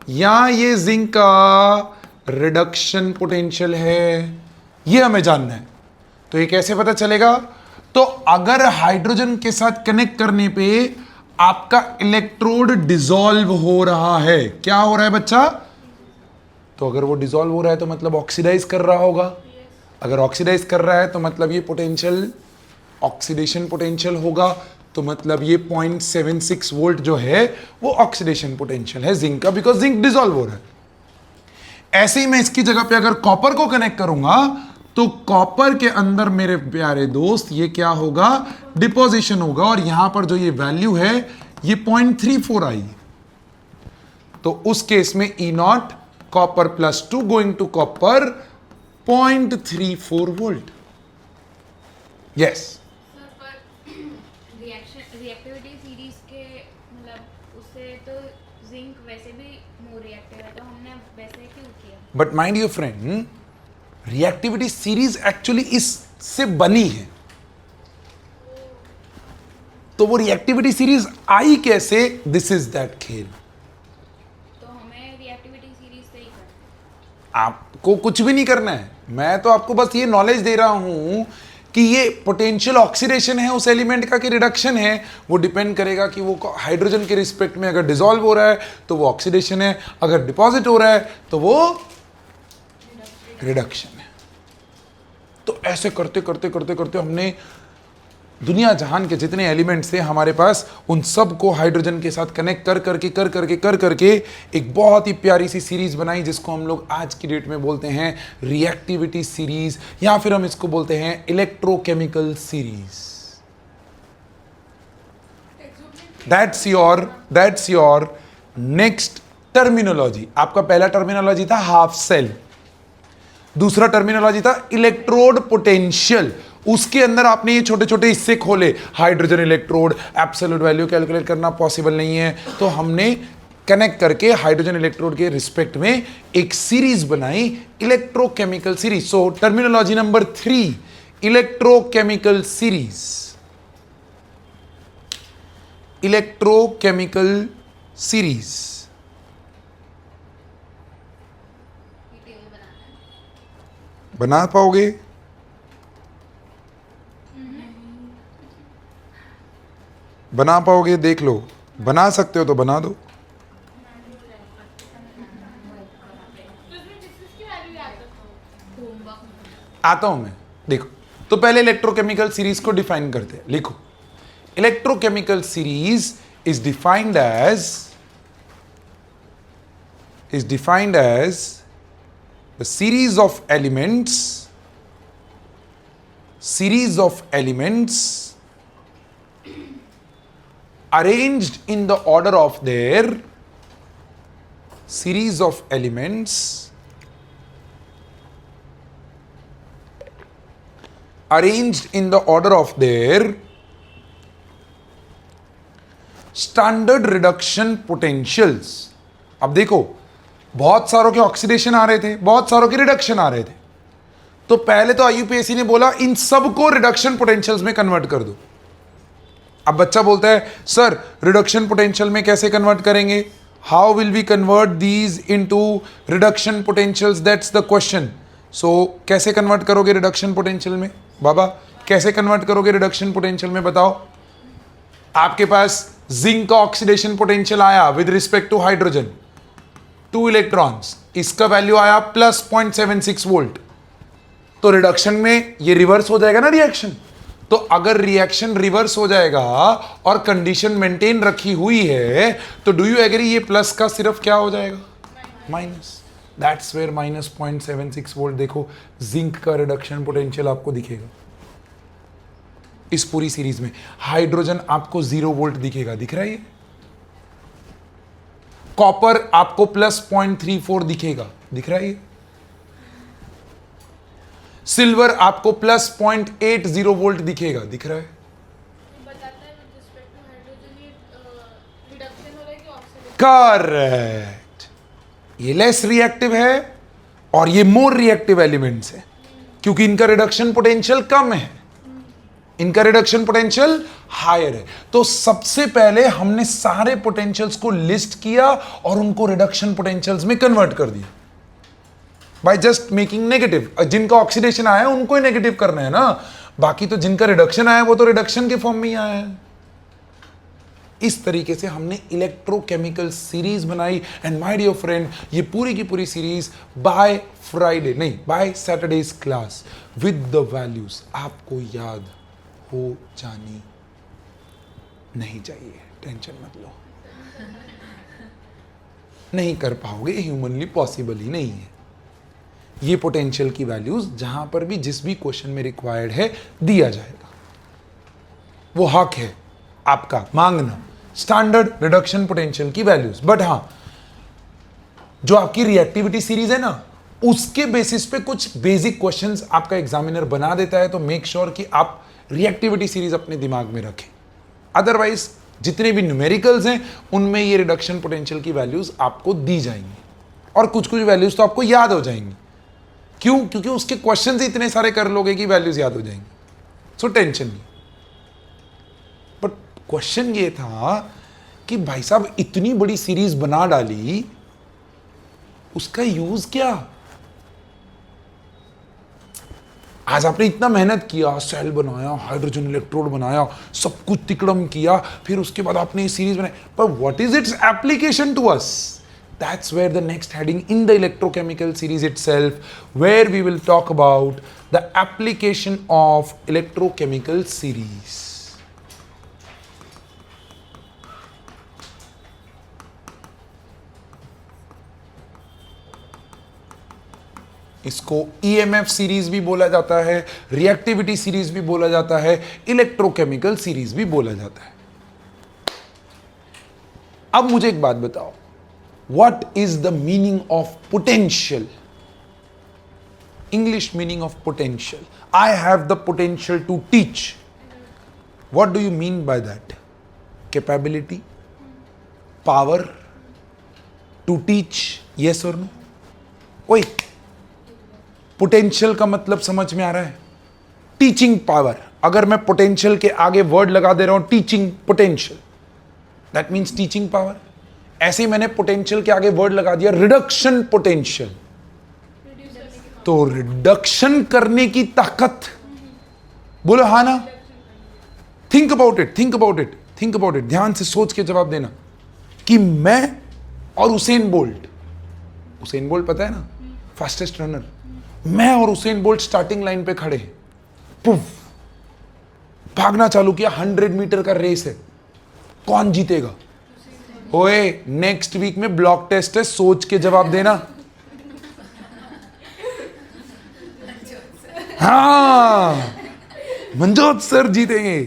Speaker 1: या ये जिंक का रिडक्शन पोटेंशियल है, ये हमें जानना है. तो ये कैसे पता चलेगा? तो अगर हाइड्रोजन के साथ कनेक्ट करने पे आपका इलेक्ट्रोड डिसॉल्व हो रहा है, क्या हो रहा है बच्चा? तो अगर वो डिसॉल्व हो रहा है तो मतलब ऑक्सीडाइज कर रहा होगा. अगर ऑक्सीडाइज कर रहा है तो मतलब ये पोटेंशियल ऑक्सीडेशन पोटेंशियल होगा. तो मतलब ये 0.76 वोल्ट जो है वो ऑक्सीडेशन पोटेंशियल है जिंक का, बिकॉज जिंक डिसॉल्व हो रहा है. ऐसे ही मैं इसकी जगह पे अगर कॉपर को कनेक्ट करूंगा तो कॉपर के अंदर मेरे प्यारे दोस्त ये क्या होगा, डिपोजिशन होगा. और यहां पर जो ये वैल्यू है ये 0.34 आई. तो उस केस में E0 copper +2 going to copper 0.34 volt. Yes,
Speaker 2: sir पर रिएक्टिविटी सीरीज के मतलब उससे तो जिंक वैसे भी मोर रिएक्टिव है, तो हमने वैसे क्यों किया?
Speaker 1: But mind your friend, reactivity series actually इससे बनी है. तो वो रिएक्टिविटी सीरीज आई कैसे? दिस इज दैट खेल.
Speaker 2: तो हमें रिएक्टिविटी सीरीज से ही करना है.
Speaker 1: आपको कुछ भी नहीं करना है, मैं तो आपको बस ये नॉलेज दे रहा हूं कि ये पोटेंशियल ऑक्सीडेशन है उस एलिमेंट का कि रिडक्शन है, वो डिपेंड करेगा कि वो हाइड्रोजन के रिस्पेक्ट में अगर डिसॉल्व हो रहा है तो वो ऑक्सीडेशन है, अगर डिपॉजिट हो रहा है तो वो रिडक्शन है। तो ऐसे करते करते करते करते हमने दुनिया जहान के जितने एलिमेंट्स थे हमारे पास, उन सब को हाइड्रोजन के साथ कनेक्ट कर करके एक बहुत ही प्यारी सी सीरीज बनाई, जिसको हम लोग आज की डेट में बोलते हैं रिएक्टिविटी सीरीज, या फिर हम इसको बोलते हैं electrochemical series. That's your next terminology. आपका पहला टर्मिनोलॉजी था हाफ सेल, दूसरा टर्मिनोलॉजी था इलेक्ट्रोड पोटेंशियल। उसके अंदर आपने ये छोटे छोटे हिस्से खोले, hydrogen electrode, absolute value calculate करना पॉसिबल नहीं है, तो हमने कनेक्ट करके हाइड्रोजन इलेक्ट्रोड के रिस्पेक्ट में एक सीरीज बनाई, electrochemical series. So terminology number 3, electrochemical series. Electrochemical series बना पाओगे? बना पाओगे? देख लो, बना सकते हो तो बना दो। आता हूं मैं, देखो। तो पहले इलेक्ट्रोकेमिकल सीरीज को डिफाइन करते हैं, लिखो। Electrochemical series is defined as the series of elements arranged in the order of their standard reduction potentials। अब देखो, बहुत सारों के ऑक्सीडेशन आ रहे थे, बहुत सारों के रिडक्शन आ रहे थे, तो पहले तो आईयूपीएसी ने बोला इन सबको रिडक्शन पोटेंशियल्स में कन्वर्ट कर दो। अब बच्चा बोलता है सर रिडक्शन पोटेंशियल में कैसे कन्वर्ट करेंगे? How will we convert these into reduction potentials? That's the question. So कैसे कन्वर्ट करोगे रिडक्शन पोटेंशियल में? बाबा कैसे कन्वर्ट करोगे रिडक्शन पोटेंशियल में, बताओ। आपके पास जिंक का ऑक्सीडेशन पोटेंशियल आया with respect to hydrogen, 2 electrons, इसका वैल्यू आया प्लस 0.76 वोल्ट। तो रिडक्शन में ये रिवर्स हो जाएगा ना रिएक्शन। तो अगर रिएक्शन रिवर्स हो जाएगा और कंडीशन मेंटेन रखी हुई है, तो डू यू एग्री ये प्लस का सिर्फ क्या हो जाएगा? Minus. That's where minus 0.76 volt. देखो जिंक का रिडक्शन पोटेंशियल आपको दिखेगा इस पूरी सीरीज में। हाइड्रोजन आपको 0 वोल्ट दिखेगा, दिख रहा है ये। कॉपर आपको प्लस 0.34 दिखेगा, दिख रहा है ये। सिल्वर आपको प्लस 0.80 वोल्ट दिखेगा, दिख रहा है। करेक्ट। ये लेस रिएक्टिव है और ये मोर रिएक्टिव एलिमेंट्स है, क्योंकि इनका रिडक्शन पोटेंशियल कम है, इनका रिडक्शन पोटेंशियल हायर है। तो सबसे पहले हमने सारे पोटेंशियल्स को लिस्ट किया और उनको रिडक्शन पोटेंशियल्स में कन्वर्ट कर दिया बाय जस्ट मेकिंग नेगेटिव। जिनका ऑक्सीडेशन आया है उनको ही नेगेटिव करना है ना, बाकी तो जिनका रिडक्शन आया वो तो रिडक्शन के फॉर्म में ही आया है। इस तरीके से हमने इलेक्ट्रोकेमिकल सीरीज बनाई। एंड माय डियर फ्रेंड, ये पूरी की पूरी सीरीज बाय फ्राइडे नहीं, by Saturday's class with the values आपको याद हो जानी नहीं चाहिए। टेंशन मत लो, नहीं कर पाओगे, ह्यूमनली पॉसिबल ही नहीं है। ये पोटेंशियल की वैल्यूज जहां पर भी जिस भी क्वेश्चन में रिक्वायर्ड है दिया जाएगा, वो हक है आपका मांगना स्टैंडर्ड रिडक्शन पोटेंशियल की वैल्यूज। बट हां, जो आपकी रिएक्टिविटी सीरीज है ना, उसके बेसिस पे कुछ बेसिक क्वेश्चंस आपका एग्जामिनर बना देता है, तो मेक श्योर कि आप रिएक्टिविटी सीरीज अपने दिमाग में रखें। अदरवाइज जितने भी न्यूमेरिकल्स हैं उनमें ये रिडक्शन पोटेंशियल की वैल्यूज आपको दी जाएंगी और कुछ कुछ वैल्यूज तो आपको याद हो जाएंगी। क्यों? क्योंकि उसके क्वेश्चंस इतने सारे कर लोगे कि वैल्यूज याद हो जाएंगी। सो टेंशन नहीं। बट क्वेश्चन ये था कि भाई साहब इतनी बड़ी सीरीज बना डाली, उसका यूज क्या? आज आपने इतना मेहनत किया, सेल बनाया, हाइड्रोजन इलेक्ट्रोड बनाया, सब कुछ तिकड़म किया, फिर उसके बाद आपने ये सीरीज बनाई, पर what is its application to us? that's where the next heading in the electrochemical series itself, where we will talk about the application of electrochemical series. इसको ईएमएफ सीरीज भी बोला जाता है, रिएक्टिविटी सीरीज भी बोला जाता है, इलेक्ट्रोकेमिकल सीरीज भी बोला जाता है. अब मुझे एक बात बताओ, what is the meaning of potential? English meaning of potential. I have the potential to teach. What do you mean by that? Capability, power to teach, yes और नो? ओए, पोटेंशियल का मतलब समझ में आ रहा है? Teaching power. अगर मैं पोटेंशियल के आगे वर्ड लगा दे रहा हूं teaching potential, that means teaching power. ऐसे ही मैंने पोटेंशियल के आगे वर्ड लगा दिया रिडक्शन पोटेंशियल, तो रिडक्शन करने की ताकत. बोलो हाँ ना? Think about it, think about it, think about it. ध्यान से सोच के जवाब देना कि मैं और उसेन बोल्ट, उसेन बोल्ट पता है ना, फास्टेस्ट रनर, मैं और उसेन बोल्ट स्टार्टिंग लाइन पे खड़े, पुफ, भागना चालू किया. 100 मीटर का रेस है, कौन जीतेगा? ओए, नेक्स्ट वीक में ब्लॉक टेस्ट है, सोच के जवाब देना. हाँ, मंजोत सर जीतेंगे.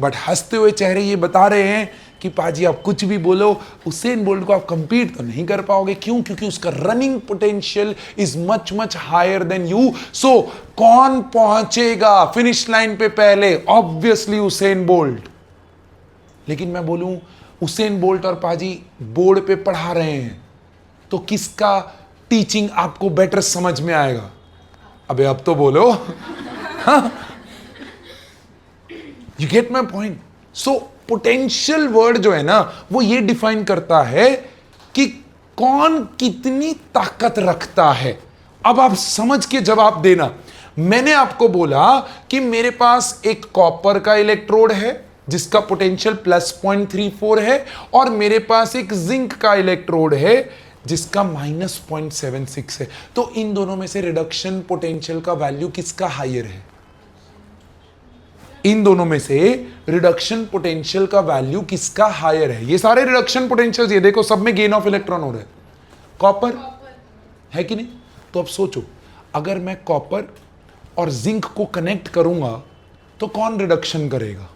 Speaker 1: बट हंसते हुए चेहरे ये बता रहे हैं कि पाजी आप कुछ भी बोलो, उसेन बोल्ट को आप कंपीट तो नहीं कर पाओगे. क्यों? क्योंकि उसका running potential is much much higher than you. So कौन पहुंचेगा फिनिश लाइन पे पहले? Obviously Usain Bolt. लेकिन मैं बोलूं उसेन बोल्ट और पाजी बोर्ड पे पढ़ा रहे हैं, तो किसका टीचिंग आपको बेटर समझ में आएगा? अबे अब तो बोलो. You get my point? So potential word जो है ना, वो ये डिफाइन करता है कि कौन कितनी ताकत रखता है. अब आप समझ के जवाब देना. मैंने आपको बोला कि मेरे पास एक कॉपर का इलेक्ट्रोड है जिसका पोटेंशियल +0.34 है, और मेरे पास एक जिंक का इलेक्ट्रोड है जिसका -0.76 है. तो इन दोनों में से रिडक्शन पोटेंशियल का वैल्यू किसका हायर है? इन दोनों में से रिडक्शन पोटेंशियल का वैल्यू किसका हायर है? ये सारे रिडक्शन पोटेंशियल, ये देखो, सब में गेन ऑफ इलेक्ट्रॉन हो रहा है. कॉपर है कि नहीं? तो अब सोचो, अगर मैं कॉपर और जिंक को कनेक्ट करूंगा तो कौन रिडक्शन करेगा?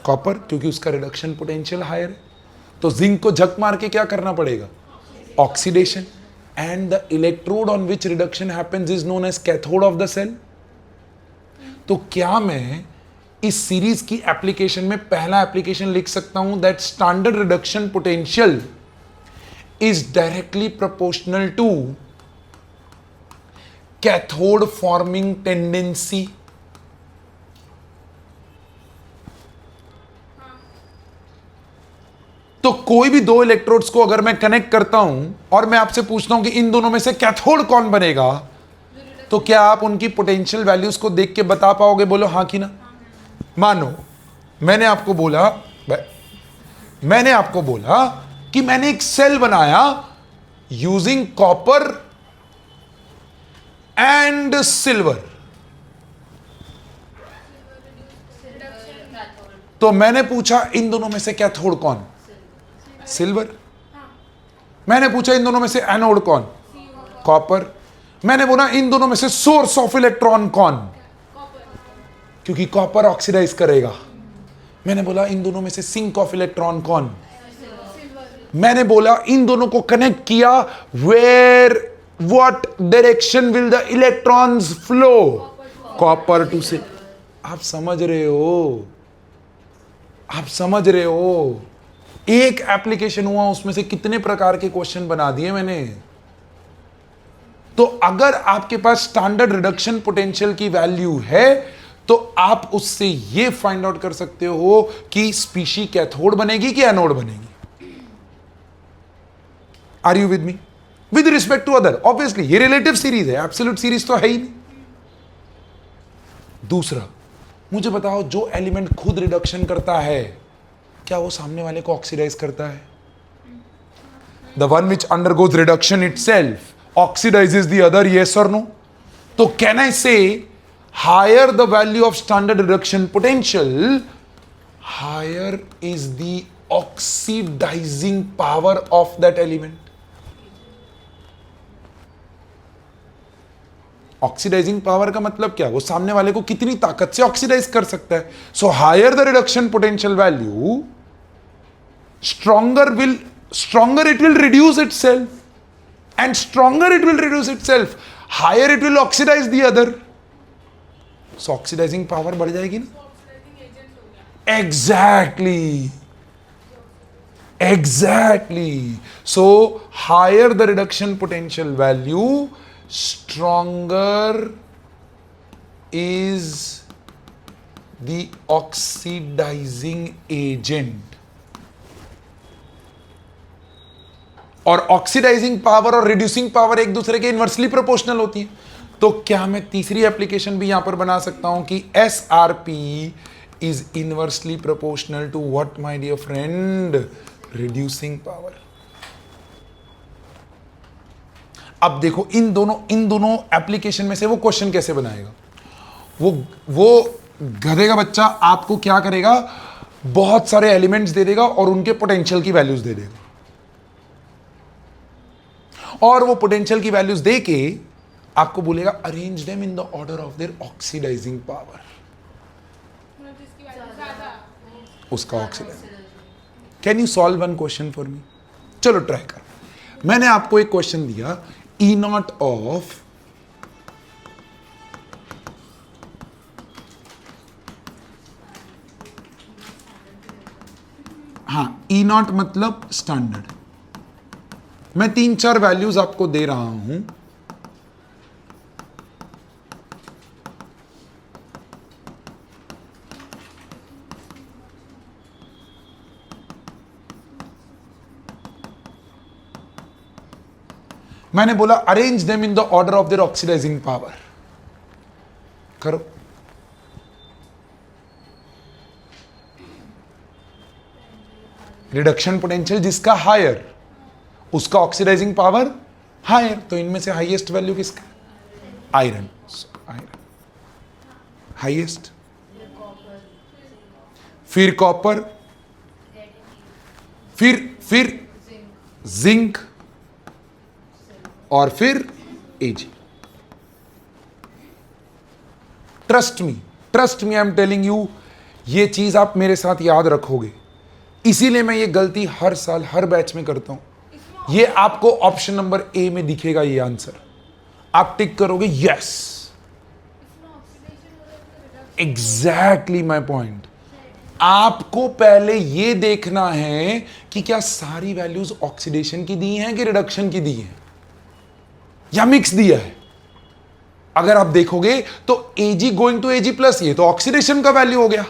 Speaker 1: कॉपर, क्योंकि उसका रिडक्शन पोटेंशियल हायर है. तो जिंक को झक मार के क्या करना पड़ेगा? Oxidation. And the electrode on which reduction happens is known as cathode of the cell. तो क्या मैं इस सीरीज की एप्लीकेशन में पहला एप्लीकेशन लिख सकता हूं that standard reduction potential is directly proportional to cathode forming tendency? तो कोई भी दो इलेक्ट्रोड्स को अगर मैं कनेक्ट करता हूं और मैं आपसे पूछता हूं कि इन दोनों में से कैथोड कौन बनेगा, तो क्या आप उनकी पोटेंशियल वैल्यूज को देख के बता पाओगे? बोलो हाँ कि ना. मानो मैंने आपको बोला कि मैंने एक सेल बनाया यूजिंग कॉपर एंड सिल्वर. तो मैंने पूछा इन दोनों में से कैथोड कौन? सिल्वर. मैंने पूछा इन दोनों में से एनोड कौन? कॉपर. मैंने बोला इन दोनों में से सोर्स ऑफ इलेक्ट्रॉन कौन? क्योंकि कॉपर ऑक्सीडाइज करेगा. मैंने बोला इन दोनों में से सिंक ऑफ इलेक्ट्रॉन कौन? मैंने बोला इन दोनों को कनेक्ट किया, where what direction will the electrons flow? Copper to से. आप समझ रहे हो? आप समझ रहे हो? एक एप्लीकेशन हुआ, उसमें से कितने प्रकार के क्वेश्चन बना दिए मैंने. तो अगर आपके पास स्टैंडर्ड रिडक्शन पोटेंशियल की वैल्यू है तो आप उससे यह फाइंड आउट कर सकते हो कि स्पीशी कैथोड बनेगी कि एनोड बनेगी. Are you with me? With respect to other, obviously ये रिलेटिव सीरीज है, एब्सोल्यूट सीरीज तो है ही नहीं. दूसरा, मुझे बताओ, जो एलिमेंट खुद रिडक्शन करता है क्या वो सामने वाले को ऑक्सीडाइज करता है? The one which undergoes reduction itself oxidizes the other, yes or no? So can I say higher the value of standard reduction potential, higher is the oxidizing power of that element? Oxidising power का मतलब क्या? वो सामने वाले को कितनी ताकत से ऑक्सीडाइज कर सकता है. So higher the reduction potential value, stronger it will reduce itself, and stronger it will reduce itself, higher it will oxidize the other. So oxidizing power बढ़ जाएगी ना. Exactly. So higher the reduction potential value, stronger is the oxidizing agent. और oxidising power और reducing power एक दूसरे के inversely proportional होती है. तो क्या मैं तीसरी एप्लीकेशन भी यहां पर बना सकता हूं कि S R P is inversely proportional to what my dear friend? Reducing power. अब देखो इन दोनों एप्लीकेशन में से वो क्वेश्चन कैसे बनाएगा? वो गधे का बच्चा आपको क्या करेगा? बहुत सारे एलिमेंट्स दे देगा और उनके पोटेंशियल की वैल्यूज दे देगा, और वो पोटेंशियल की वैल्यूज दे के आपको बोलेगा arrange them in the order of their oxidising power. उसका oxidise. Can you solve one question for me? चलो ट्राई कर. मैंने आपको एक क्वेश्चन दिया, E not of E not मतलब स्टैंडर्ड. मैं 3-4 वैल्यूज आपको दे रहा हूं. मैंने बोला arrange them in the order of their oxidising power. करो. रिडक्शन पोटेंशियल जिसका हायर, उसका ऑक्सीडाइजिंग पावर हायर. तो इनमें से हाईएस्ट वैल्यू किसका? आयरन. आयरन हाईएस्ट, फिर कॉपर, फिर जिंक, और फिर AG. Trust me I am telling you, ये चीज आप मेरे साथ याद रखोगे. इसीलिए मैं ये गलती हर साल हर बैच में करता हूं. ये आपको ऑप्शन नंबर ए में दिखेगा ये आंसर. आप टिक करोगे यस. Exactly my point. आपको पहले ये देखना है कि क्या सारी वैल्यूज ऑक्सीडेशन की दी हैं कि रिडक्शन की दी हैं, या मिक्स दिया है. अगर आप देखोगे तो Ag going to Ag plus, ये तो ऑक्सीडेशन का वैल्यू हो गया,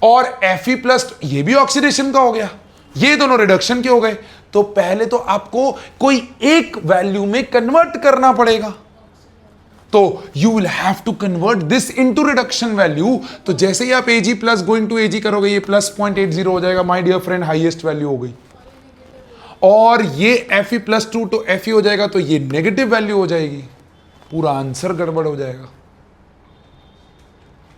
Speaker 1: और Fe प्लस ये भी ऑक्सीडेशन का हो गया. ये दोनों रिडक्शन के हो गए. तो पहले तो आपको कोई एक वैल्यू में कन्वर्ट करना पड़ेगा. तो you will have to convert this into reduction value. तो जैसे ही आप Ag plus going to Ag करोगे, ये प्लस 0.80 हो जाएगा. My dear friend, highest value हो गई. और ये Fe प्लस 2 तो Fe हो जाएगा, तो ये नेगेटिव वैल्यू हो जाएगी. पूरा आंसर गड़बड़ हो जाएगा.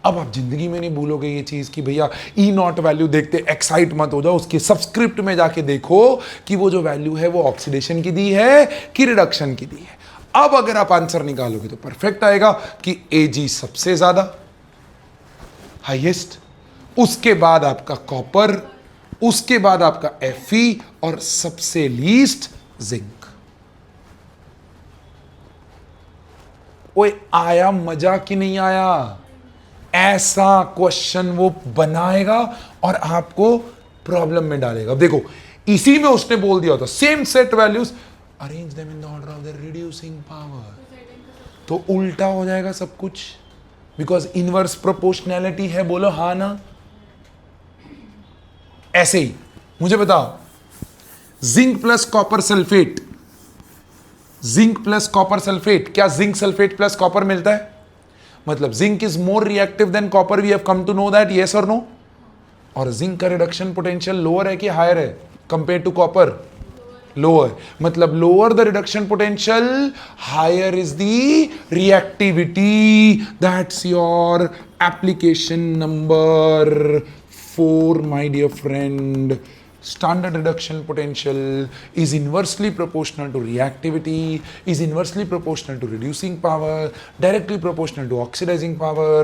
Speaker 1: अब आप जिंदगी में नहीं भूलोगे ये चीज कि भैया ई नॉट वैल्यू देखते एक्साइट मत हो जाओ. उसके सबस्क्रिप्ट में जाके देखो कि वो जो वैल्यू है वो ऑक्सीडेशन की दी है कि रिडक्शन की दी है. अब अगर आप आंसर निकालोगे तो परफेक्ट आएगा कि Ag सबसे ज्यादा हाईएस्ट, उसके बाद आपका कॉपर, उसके बाद आपका Fe, और सबसे लीस्ट जिंक. ओए आया मजा कि नहीं आया? ऐसा क्वेश्चन वो बनाएगा और आपको प्रॉब्लम में डालेगा. अब देखो इसी में उसने बोल दिया था same set values, arrange them in the order of the reducing power. तो उल्टा हो जाएगा सब कुछ, बिकॉज इनवर्स प्रोपोर्शनैलिटी है. बोलो हाँ ना? ऐसे ही मुझे बताओ, zinc plus copper sulphate, zinc plus copper sulphate, क्या जिंक सल्फेट प्लस कॉपर मिलता है? मतलब zinc is more reactive than copper. We have come to know that, yes और नो? और जिंक का रिडक्शन पोटेंशियल लोअर है कि हायर है कंपेयर टू कॉपर? लोअर, मतलब lower the reduction potential higher is the reactivity. That's your application number 4 my dear friend. Standard reduction potential is inversely proportional to reactivity, is inversely proportional to reducing power, directly proportional to oxidizing power,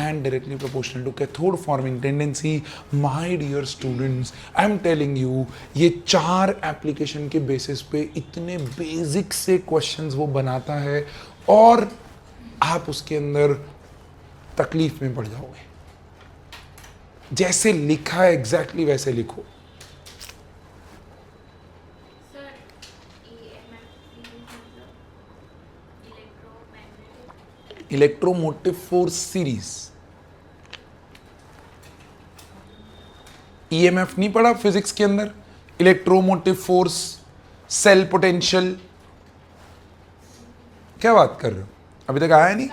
Speaker 1: and directly proportional to cathode forming tendency. My dear students, I am telling you, ये 4 application के basis पे इतने basic से questions वो बनाता है और आप उसके अंदर तकलीफ में पड़ जाओगे. जैसे लिखा है एग्जैक्टली वैसे लिखो.
Speaker 2: सर EMF मतलब electromagnetic
Speaker 1: electromotive force series. EMF नहीं पढ़ा फिजिक्स के अंदर? Electromotive force, cell potential. क्या बात कर रहे हो, अभी तक आया नहीं?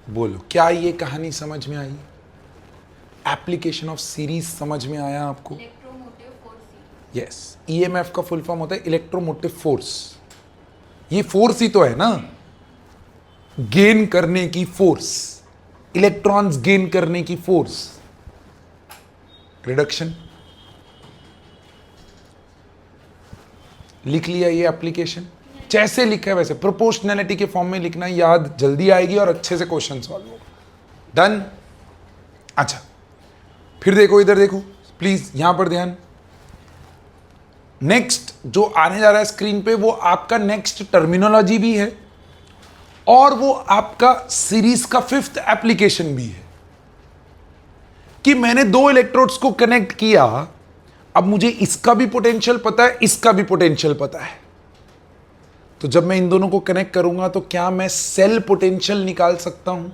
Speaker 1: बोलो, क्या ये कहानी समझ में आई? एप्लीकेशन ऑफ सीरीज समझ में आया आपको?
Speaker 2: Electromotive force.
Speaker 1: यस, ईएमएफ का फुल फॉर्म होता है इलेक्ट्रोमोटिव फोर्स. ये फोर्स ही तो है ना, गेन करने की फोर्स, इलेक्ट्रॉन्स गेन करने की फोर्स. रिडक्शन लिख लिया ये एप्लीकेशन? जैसे लिखा है वैसे प्रोपोर्शनैलिटी के फॉर्म में लिखना, याद जल्दी आएगी और अच्छे से क्वेश्चन सॉल्व होगा. डन. अच्छा, फिर देखो, इधर देखो प्लीज, यहां पर ध्यान. नेक्स्ट जो आने जा रहा है स्क्रीन पे वो आपका नेक्स्ट टर्मिनोलॉजी भी है और वो आपका सीरीज का 5th एप्लीकेशन भी है. कि मैंने 2 इलेक्ट्रोड्स को कनेक्ट किया, अब मुझे इसका भी पोटेंशियल पता है, इसका भी पोटेंशियल पता है. तो जब मैं इन दोनों को कनेक्ट करूंगा तो क्या मैं सेल पोटेंशियल निकाल सकता हूं?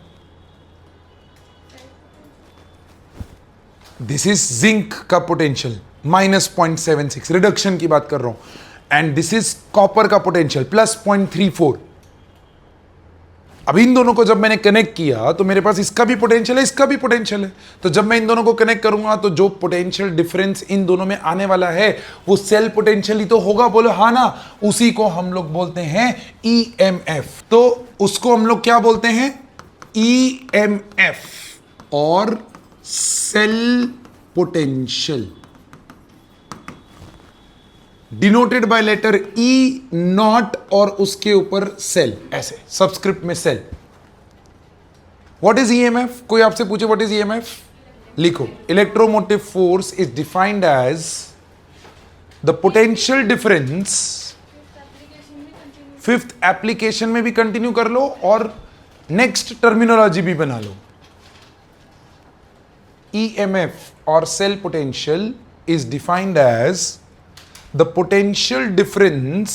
Speaker 1: दिस इज जिंक का पोटेंशियल -0.76, रिडक्शन की बात कर रहा हूं. एंड दिस इज कॉपर का पोटेंशियल +0.34. अब इन दोनों को जब मैंने कनेक्ट किया तो मेरे पास इसका भी पोटेंशियल है, इसका भी पोटेंशियल है. तो जब मैं इन दोनों को कनेक्ट करूंगा तो जो पोटेंशियल डिफरेंस इन दोनों में आने वाला है वो सेल पोटेंशियल ही तो होगा. बोलो हाँ ना. उसी को हम लोग बोलते हैं ईएमएफ. तो उसको हम लोग क्या बोलते हैं? ईएमएफ और cell potential, denoted by letter E not और उसके ऊपर सेल, ऐसे सबस्क्रिप्ट में सेल. What is EMF? कोई आपसे पूछे व्हाट इज ईएमएफ, लिखो. Electromotive force is defined as the potential difference. 5th application में भी कंटिन्यू कर लो और नेक्स्ट टर्मिनोलॉजी भी बना लो. ईएमएफ और cell potential is defined as the potential difference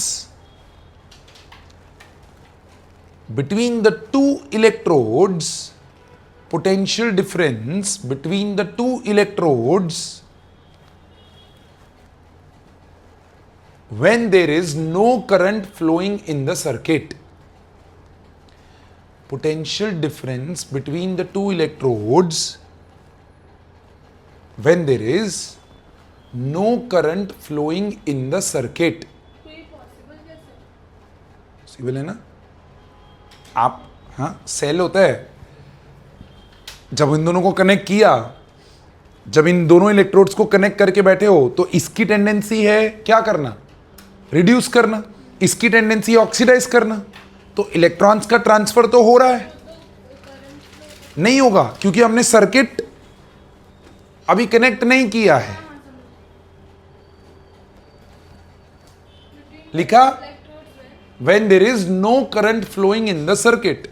Speaker 1: between the two electrodes, potential difference between the two electrodes when there is no current flowing in the circuit. Potential difference between the two electrodes when there is no current flowing in the circuit. Civil है ना आप? हाँ, cell होता है. जब इन दोनों को कनेक्ट किया, जब इन दोनों इलेक्ट्रोड्स को कनेक्ट करके बैठे हो तो इसकी टेंडेंसी है क्या करना? रिड्यूस करना. इसकी टेंडेंसी ऑक्सीडाइज करना. तो इलेक्ट्रॉन्स का ट्रांसफर तो हो रहा है? नहीं होगा, क्योंकि हमने सर्किट अभी कनेक्ट नहीं किया है. लिखा when there is no current flowing in the circuit.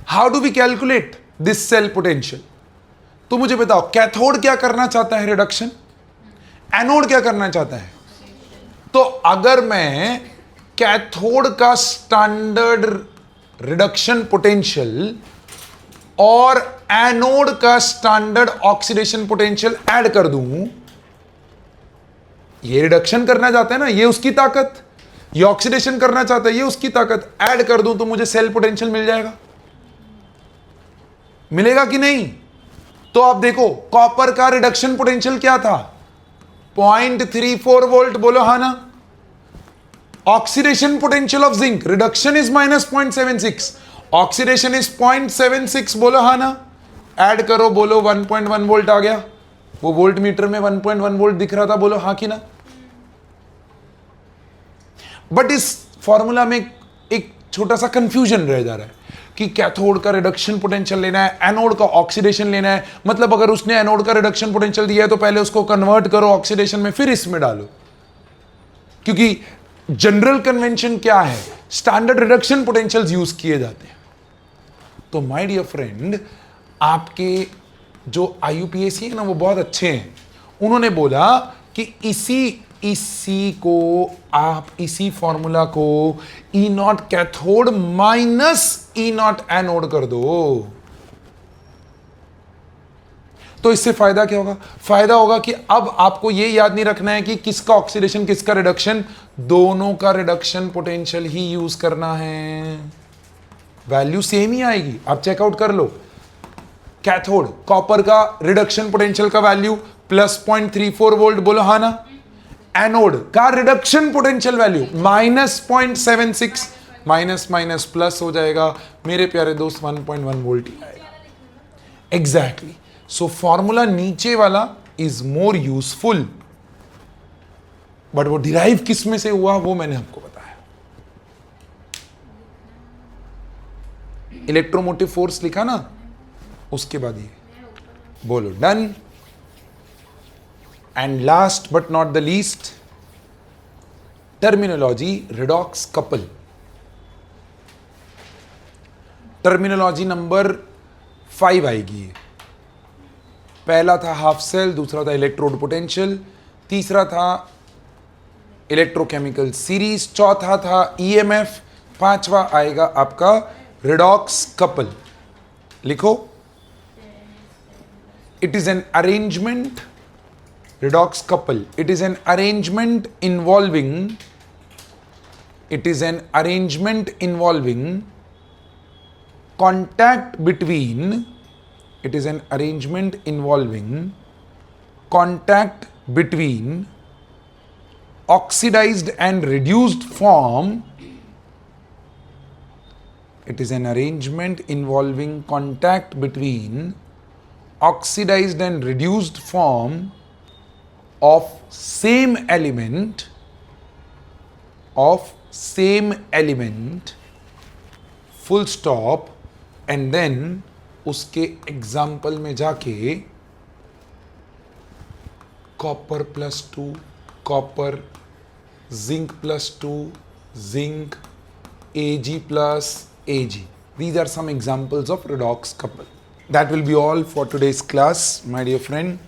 Speaker 1: How do we calculate this cell potential? तो मुझे बताओ, कैथोड क्या करना चाहता है रिडक्शन, एनोड क्या करना चाहता है? तो अगर मैं कैथोड का स्टैंडर्ड रिडक्शन पोटेंशियल और एनोड का स्टैंडर्ड ऑक्सीडेशन पोटेंशियल ऐड कर दूं, ये रिडक्शन करना चाहते हैं ना, ये उसकी ताकत. ये ऑक्सीडेशन करना चाहता है, ये उसकी ताकत, ऐड कर दूं तो मुझे सेल पोटेंशियल मिल जाएगा, मिलेगा कि नहीं? तो आप देखो कॉपर का रिडक्शन पोटेंशियल क्या था, 0.34 वोल्ट, बोलो हाँ ना। Oxidation potential of zinc, reduction is -0.76, oxidation is 0.76, बोलो हाँ ना। ऐड करो, बोलो 1.1 वोल्ट आ गया, वो वोल्ट मीटर में 1.1 वोल्ट दिख रहा था, बोलो हाँ कि ना। बट इस फॉर्मूला में एक छोटा सा कंफ्यूजन रह जा रहा है कि कैथोड का रिडक्शन पोटेंशियल लेना है, एनोड का ऑक्सीडेशन लेना है। मतलब अगर उसने एनोड का रिडक्शन पोटेंशियल दिया है तो पहले उसको कन्वर्ट करो ऑक्सीडेशन में, फिर इसमें डालो, क्योंकि जनरल कन्वेंशन क्या है, स्टैंडर्ड रिडक्शन पोटेंशियल्स यूज किए जाते हैं। तो माय डियर फ्रेंड, आपके जो IUPAC है ना वो बहुत अच्छे हैं। उन्होंने बोला कि इसी को आप इसी फॉर्मूला को E0 cathode minus E0 anode कर दो। तो इससे फायदा क्या होगा? फायदा होगा कि अब आपको यह याद नहीं रखना है कि किसका ऑक्सीडेशन किसका रिडक्शन, दोनों का रिडक्शन पोटेंशियल ही यूज करना है, वैल्यू सेम ही आएगी। आप चेकआउट कर लो, कैथोड कॉपर का रिडक्शन पोटेंशियल का वैल्यू +0.34 वोल्ट, बोलो हाँ ना। एनोड का reduction potential value -0.76, minus minus plus हो जाएगा मेरे प्यारे दोस्त, 1.1 वोल्ट ही आएगा। एग्जैक्टली। सो फॉर्मूला नीचे वाला इज मोर यूजफुल, बट वो डिराइव किस में से हुआ वो मैंने आपको बताया। इलेक्ट्रोमोटिव फोर्स लिखा ना, उसके बाद ये बोलो done. And last but not the least, terminology redox couple. Terminology number 5 आएगी। पहला था हाफ सेल, दूसरा था इलेक्ट्रोड पोटेंशियल, तीसरा था इलेक्ट्रोकेमिकल सीरीज, चौथा था EMF, पांचवा आएगा आपका रिडॉक्स कपल। लिखो, it is an arrangement, redox couple, it is an arrangement involving contact between, it is an arrangement involving contact between oxidized and reduced form, it is an arrangement involving contact between oxidized and reduced form of same element, full stop, and then उसके example में जाके copper +2 copper, zinc +2 zinc, Ag plus Ag. These are some examples of redox couple. That will be all for today's class, my dear friend.